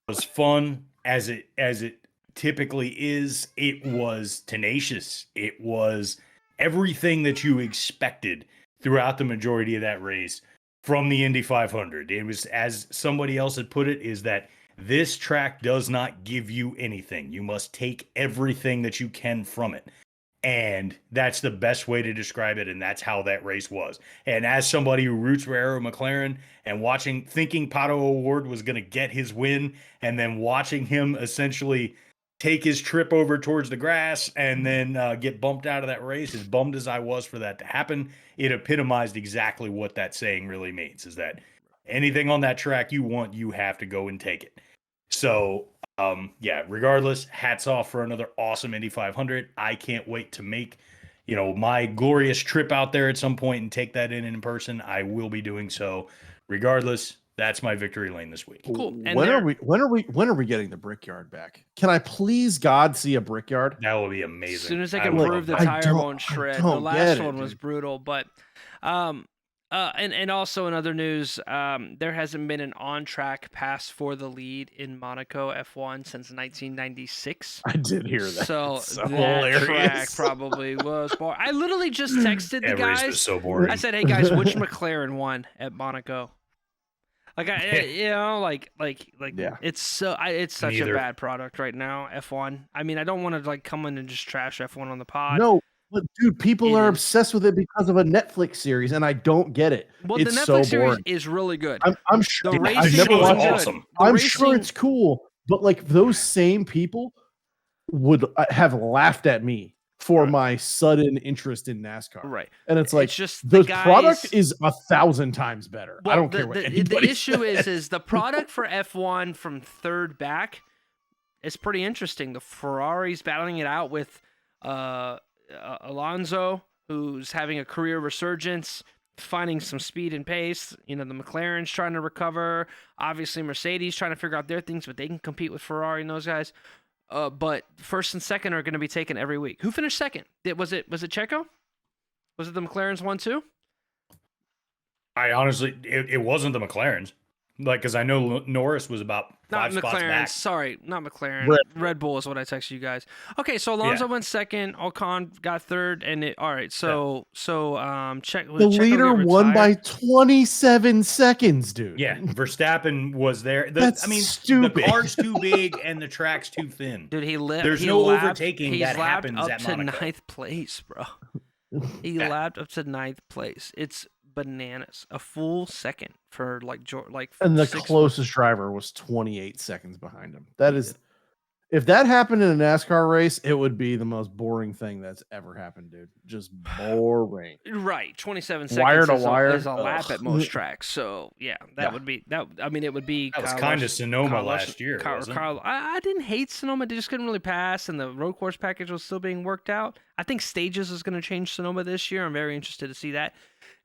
was fun as it typically is. It was tenacious. It was everything that you expected throughout the majority of that race from the Indy 500. It was, as somebody else had put it, is that this track does not give you anything. You must take everything that you can from it. And that's the best way to describe it. And that's how that race was. And as somebody who roots for Arrow McLaren and thinking Pato O'Ward was going to get his win, and then watching him essentially take his trip over towards the grass and then get bumped out of that race, as bummed as I was for that to happen, it epitomized exactly what that saying really means, is that anything on that track you want, you have to go and take it. So, yeah, regardless, hats off for another awesome Indy 500. I can't wait to make, my glorious trip out there at some point and take that in person. I will be doing so. Regardless, that's my victory lane this week. Cool. And When are we getting the Brickyard back? Can I please God see a Brickyard? That would be amazing. As soon as they I can would prove the love that. tire won't shred. The don't last get it, one was dude. brutal, but and also in other news, there hasn't been an on-track pass for the lead in Monaco F1 since 1996. I did hear that. So, It's that hilarious. track probably was boring. I literally just texted the That race was guys. so boring. I said, "Hey guys, which McLaren won at Monaco?" Like Yeah. it's such Neither. a bad product right now. F1. I mean, I don't want to come in and just trash F1 on the pod. No, but dude, people It are is. obsessed with it because of a Netflix series, and I don't get it. Well, it's the Netflix so series boring. is really good. I'm sure. The I've racing never is watched good. it. awesome. The I'm racing, sure it's cool, but like those same people would have laughed at me for my sudden interest in NASCAR. right. And it's like just the guys, product is 1,000 times better. I Well, don't care what the anybody issue says. is the product for F1 from third back is pretty interesting. The Ferraris battling it out with Alonso, who's having a career resurgence, finding some speed and pace. The McLaren's trying to recover. Obviously, Mercedes trying to figure out their things, but they can compete with Ferrari and those guys. But first and second are going to be taken every week. Who finished second? Was it Checo? Was it the McLaren's one too? I honestly, it wasn't the McLaren's. Because I know Norris was about Not 5 spots McLaren. back. Sorry, not McLaren. Red Bull is what I texted you guys. Okay, so Alonso went second. Ocon got third, and all right. So check. The leader won by 27 seconds, dude. Yeah, Verstappen was there. That's stupid. The car's too big and the track's too thin. Dude, There's no overtaking that happens up at to Monaco. ninth place, bro. He lapped up to ninth place. It's bananas. A full second for and the 6 closest driver was 28 seconds behind him. That is, if that happened in a NASCAR race, it would be the most boring thing that's ever happened, dude. Just boring. Right, 27 Wire seconds to wire. is a lap at most tracks. So yeah, that would be that. I mean, it would be. That was kind of Sonoma last year, wasn't it? I didn't hate Sonoma. They just couldn't really pass, and the road course package was still being worked out. I think stages is going to change Sonoma this year. I'm very interested to see that,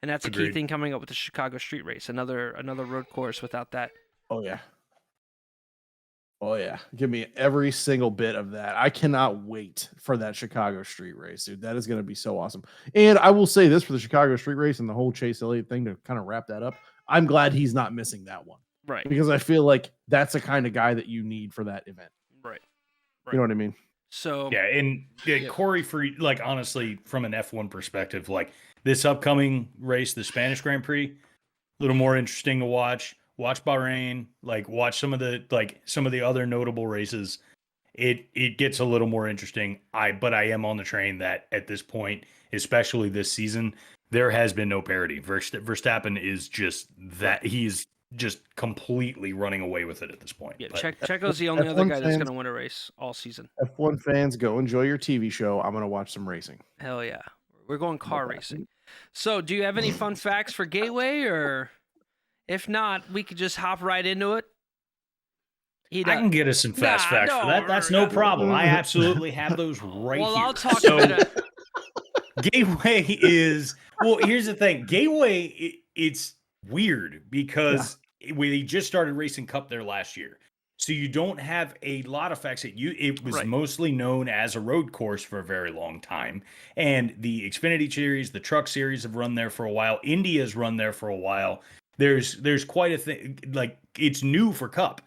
and that's a key Agreed. thing coming up with the Chicago Street Race. Another road course without that. Oh yeah. Oh yeah. Give me every single bit of that. I cannot wait for that Chicago Street Race, dude. That is going to be so awesome. And I will say this for the Chicago Street Race and the whole Chase Elliott thing, to kind of wrap that up. I'm glad he's not missing that one. Right. Because I feel like that's the kind of guy that you need for that event. Right. You know what I mean? So Yeah, and Corey, for honestly, from an F1 perspective, this upcoming race, the Spanish Grand Prix, a little more interesting to watch. Watch Bahrain, watch some of the other notable races. It gets a little more interesting. But I am on the train that at this point, especially this season, there has been no parity. Verstappen is just that he's just completely running away with it at this point. yeah, But Checo's the only other F1 guy that's fans- going to win a race all season. F1 fans, go enjoy your TV show. I'm going to watch some racing. Hell yeah, we're going car Okay. racing. So, do you have any fun facts for Gateway, or if not, we could just hop right into it? I can get us some fast facts for that. That's no problem. I absolutely have those right well, here. I'll talk So, a bit. Gateway is Well, here's the thing. Gateway, it's weird because we just started racing Cup there last year. So you don't have a lot of facts. It was Right. mostly known as a road course for a very long time. And the Xfinity Series, the Truck Series have run there for a while. India's run there for a while. There's quite a thing. Like, it's new for Cup.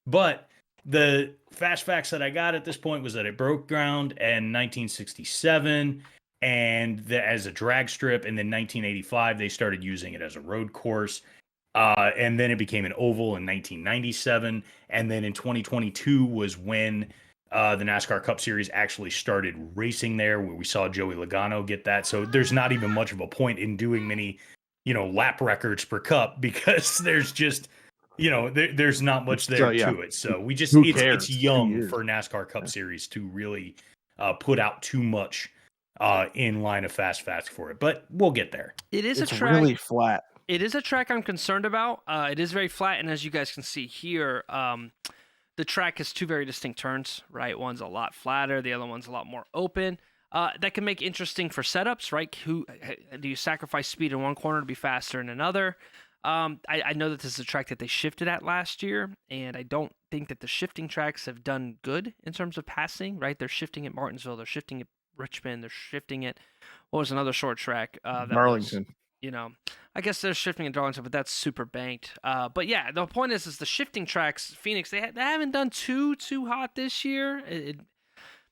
But the fast facts that I got at this point was that it broke ground in 1967 and as a drag strip. And then 1985, they started using it as a road course. And then it became an oval in 1997. And then in 2022 was when the NASCAR Cup Series actually started racing there, where we saw Joey Logano get that. So there's not even much of a point in doing many, lap records per Cup because there's just, there's not much there to it. So we just, Who cares? it's young 2 years. for NASCAR Cup Series to really put out too much in line of fast facts for it. But we'll get there. It is It's a track. really flat. It is a track I'm concerned about. It is very flat, and as you guys can see here, the track has two very distinct turns, right? One's a lot flatter, the other one's a lot more open. That can make interesting for setups, right? Do you sacrifice speed in one corner to be faster in another? I know that this is a track that they shifted at last year, and I don't think that the shifting tracks have done good in terms of passing, right? They're shifting at Martinsville, they're shifting at Richmond, they're shifting at, what was another short track? Darlington. I guess they're shifting in Darlington, but that's super banked. But yeah, the point is the shifting tracks. Phoenix, they haven't done too hot this year. It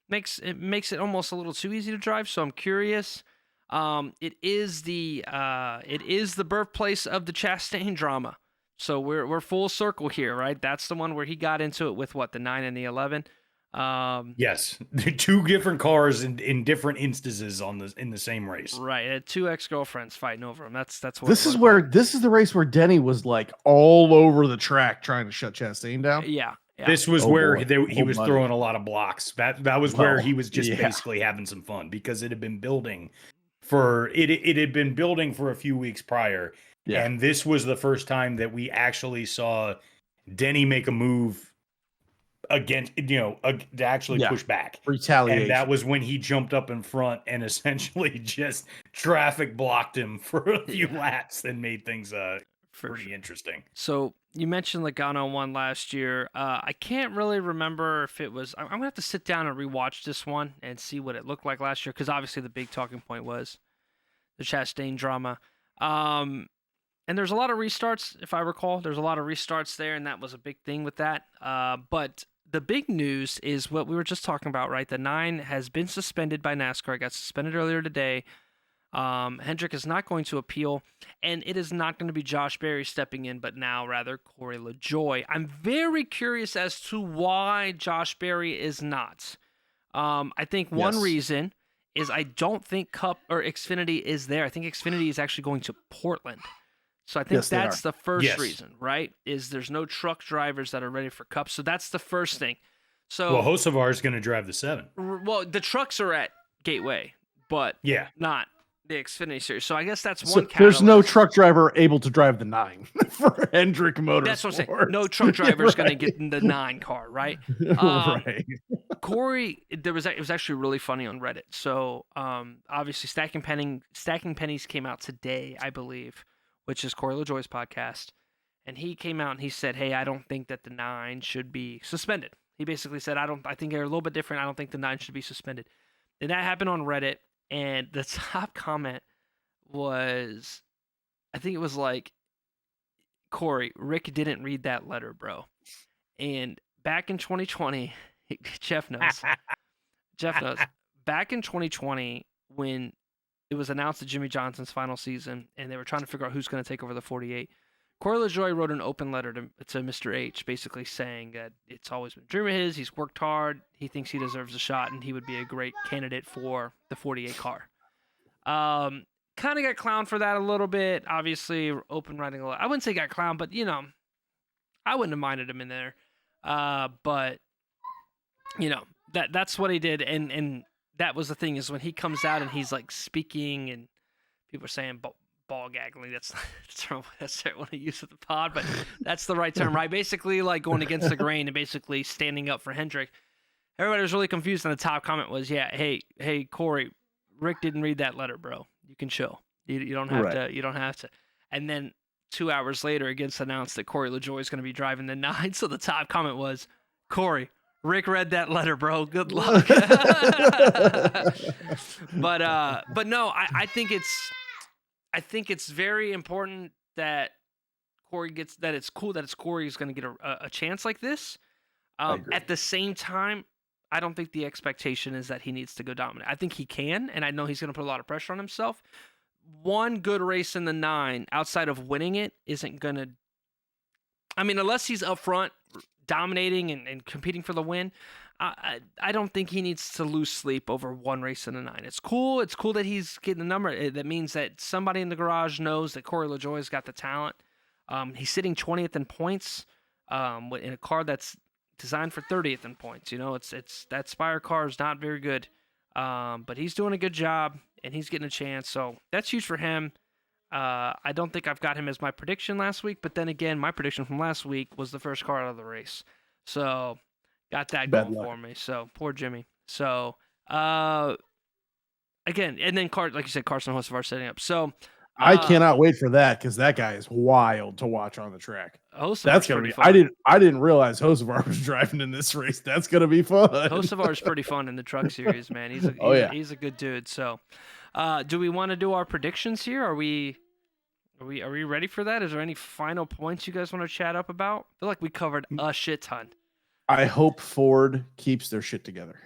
makes it almost a little too easy to drive. So I'm curious. It is the birthplace of the Chastain drama. So we're full circle here, right? That's the one where he got into it with the 9 and the 11. Yes, two different cars in different instances in the same race. Right, two ex-girlfriends fighting over him. That's what. This is the race where Denny was like all over the track trying to shut Chastain down. Yeah. This was where he was buddy. throwing a lot of blocks. That was where he was just basically having some fun because it had been building for a few weeks prior, and this was the first time that we actually saw Denny make a move against, to actually push back. Retaliation. And that was when he jumped up in front and essentially just traffic blocked him for a few laps and made things pretty interesting. So you mentioned Logano won last year. I can't really remember if it was. I'm going to have to sit down and rewatch this one and see what it looked like last year, because obviously the big talking point was the Chastain drama. And there's a lot of restarts, if I recall. There's a lot of restarts there, and that was a big thing with that. But the big news is what we were just talking about, right? The 9 has been suspended by NASCAR. It got suspended earlier today. Hendrick is not going to appeal, and it is not going to be Josh Berry stepping in, but now rather Corey LaJoie. I'm very curious as to why Josh Berry is not. I think one reason is I don't think Cup or Xfinity is there. I think Xfinity is actually going to Portland. So I think that's the first reason, right? Is there's no truck drivers that are ready for Cup. So that's the first thing. So Hocevar is going to drive the 7. Well, the trucks are at Gateway, but not the Xfinity Series. So I guess that's one catalyst. There's no truck driver able to drive the 9 for Hendrick Motorsports. That's what I'm saying. No truck driver is going to get in the 9 car, right? Right. Corey, it was actually really funny on Reddit. So obviously Stacking Pennies came out today, I believe, which is Corey LaJoie's podcast. And he came out and he said, hey, I don't think that the 9 should be suspended. He basically said, I think they're a little bit different. I don't think the 9 should be suspended. And that happened on Reddit. And the top comment was, I think it was like, Corey, Rick didn't read that letter, bro. And back in 2020, Jeff knows. Back in 2020, when it was announced that Jimmy Johnson's final season, and they were trying to figure out who's going to take over the 48, Corey LaJoie wrote an open letter to Mr. H, basically saying that it's always been a dream of his. He's worked hard. He thinks he deserves a shot, and he would be a great candidate for the 48 car. Kind of got clowned for that a little bit. Obviously, open writing a lot. I wouldn't say got clowned, but, I wouldn't have minded him in there. But, that's what he did. And that was the thing, is when he comes out and he's, speaking, and people are saying ball gaggling. That's the that's what I want to use at the pod, but that's the right term, right? Basically, going against the grain and basically standing up for Hendrick. Everybody was really confused, and the top comment was, hey, Corey, Rick didn't read that letter, bro. You can chill. You don't have Right. to. You don't have to. And then 2 hours later, it gets announced that Corey LaJoie is going to be driving the 9. So the top comment was, Corey, Rick read that letter, bro. Good luck. But no, I think it's very important that Corey gets that. It's cool that it's Corey is going to get a chance like this. agree. At the same time, I don't think the expectation is that he needs to go dominant. I think he can, and I know he's going to put a lot of pressure on himself. One good race in the 9, outside of winning it, isn't going to... I mean, unless he's up front, dominating and competing for the win, I don't think he needs to lose sleep over one race in the 9. It's cool. It's cool that he's getting the number. That means that somebody in the garage knows that Corey LaJoie's got the talent. He's sitting 20th in points in a car that's designed for 30th in points. You know, it's that Spire car is not very good, but he's doing a good job and he's getting a chance. So that's huge for him. I don't think I've got him as my prediction last week, but then again, my prediction from last week was the first car out of the race. So got that Bad going luck. for me. So poor Jimmy. So again, and then like you said, Carson Hocevar setting up. So I cannot wait for that because that guy is wild to watch on the track. Hocevar's That's gonna pretty be. fun. I didn't realize Hocevar was driving in this race. That's gonna be fun. Hocevar's pretty fun in the truck series, man. He's a good dude. So, do we want to do our predictions here? Are we ready for that? Is there any final points you guys want to chat up about? I feel like we covered a shit ton. I hope Ford keeps their shit together.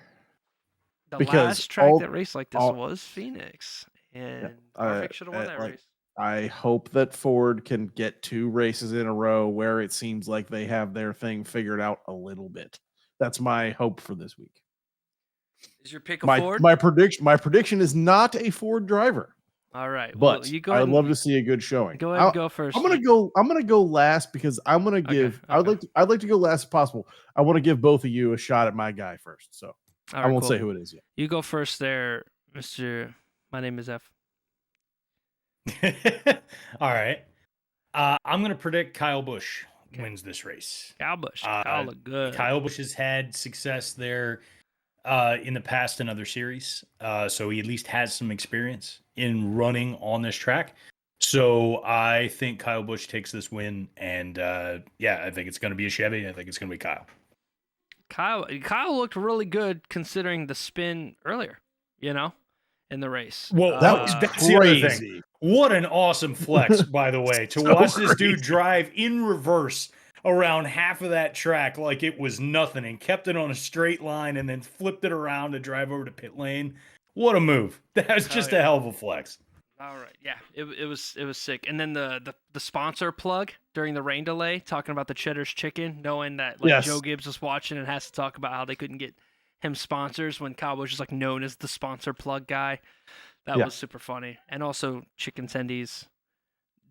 The Because last track that raced like this was Phoenix, and Perfect should have won that race. I hope that Ford can get 2 races in a row where it seems like they have their thing figured out a little bit. That's my hope for this week. Is your pick a Ford? My prediction is not a Ford driver. All right, But well, you go I ahead would love to see a good showing. Go ahead and go first. I'm gonna go last because I'm gonna give. Okay. I'd like to go last if possible. I want to give both of you a shot at my guy first. So All I right, won't cool. say who it is yet. You go first there, Mr. My name is F. All right. I'm going to predict Kyle Busch wins this race. Kyle Busch. Kyle look good. Kyle Busch has had success there in the past in other series. So he at least has some experience in running on this track. So I think Kyle Busch takes this win. And I think it's going to be a Chevy. I think it's going to be Kyle. Kyle looked really good considering the spin earlier, in the race. Well, that's the other thing. What an awesome flex, by the way, to watch this dude drive in reverse around half of that track like it was nothing and kept it on a straight line and then flipped it around to drive over to pit lane. What a move. That was just a hell of a flex. All right. Yeah, it was sick. And then the sponsor plug during the rain delay, talking about the Cheddar's Chicken, knowing that Joe Gibbs was watching and has to talk about how they couldn't get him sponsors when Kyle Busch is known as the sponsor plug guy. That was super funny. And also chicken tendies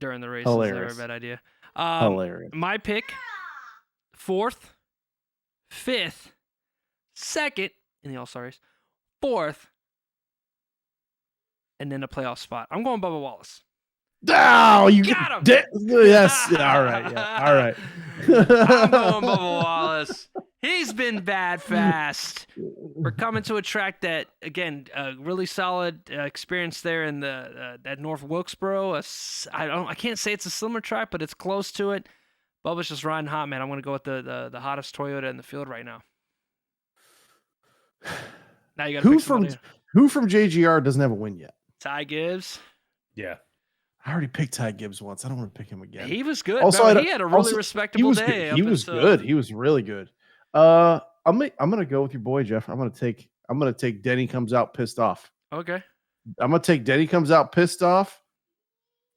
during the race is never a bad idea. Hilarious. My pick, 4th, 5th, 2nd in the All-Star race, 4th, and then a playoff spot. I'm going Bubba Wallace. Oh, you got him. Yes. All right. Yeah. All right. I'm going Bubba Wallace. He's been bad fast. We're coming to a track that, again, really solid experience there in that North Wilkesboro. I can't say it's a similar track, but it's close to it. Bubba's just riding hot, man. I'm going to go with the hottest Toyota in the field right now. Now you got who from JGR doesn't have a win yet? Ty Gibbs. Yeah. I already picked Ty Gibbs once. I don't want to pick him again. He was good. Also, he had a really respectable day. He was good. He was really good. I'm gonna go with your boy Jeff. I'm gonna take Denny comes out pissed off. Okay. I'm gonna take Denny comes out pissed off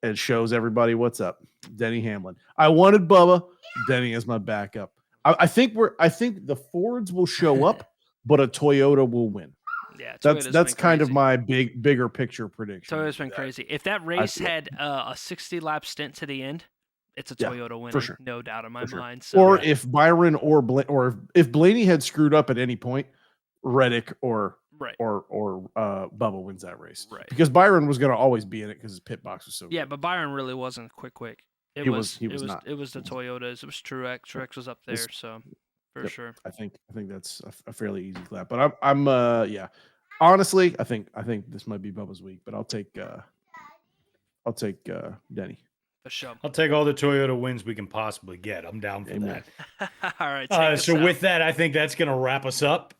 and shows everybody what's up. Denny Hamlin. I wanted Bubba. Denny is my backup. I think the Fords will show up, but a Toyota will win. Yeah, that's kind of my bigger picture prediction. Toyota's been crazy. If that race had a 60-lap stint to the end, it's a Toyota win, for sure. No doubt in my mind. So, or if Byron or if Blaney had screwed up at any point, Reddick or Bubba wins that race, right? Because Byron was going to always be in it because his pit box was so good. But Byron really wasn't quick. It was the Toyotas. It was Truex. Truex was up there, so for sure. I think that's a fairly easy clap. But I'm honestly, I think this might be Bubba's week, but I'll take I'll take Denny. For sure. I'll take all the Toyota wins we can possibly get. I'm down for Amen. that. All right. take us So out. with that, I think that's going to wrap us up.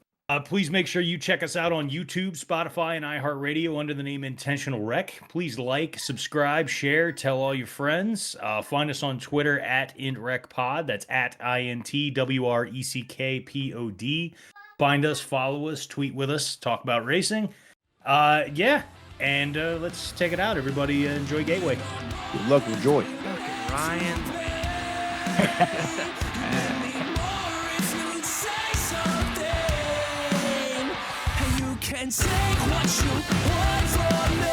Please make sure you check us out on YouTube, Spotify, and iHeartRadio under the name Intentional Wreck. Please like, subscribe, share, tell all your friends. Find us on Twitter at intwreckpod. That's at INTWRECKPOD. Find us, follow us, tweet with us, talk about racing. Yeah, and let's take it out. Everybody enjoy Gateway. Good luck and joy. Fucking Ryan. Can take what you want from me.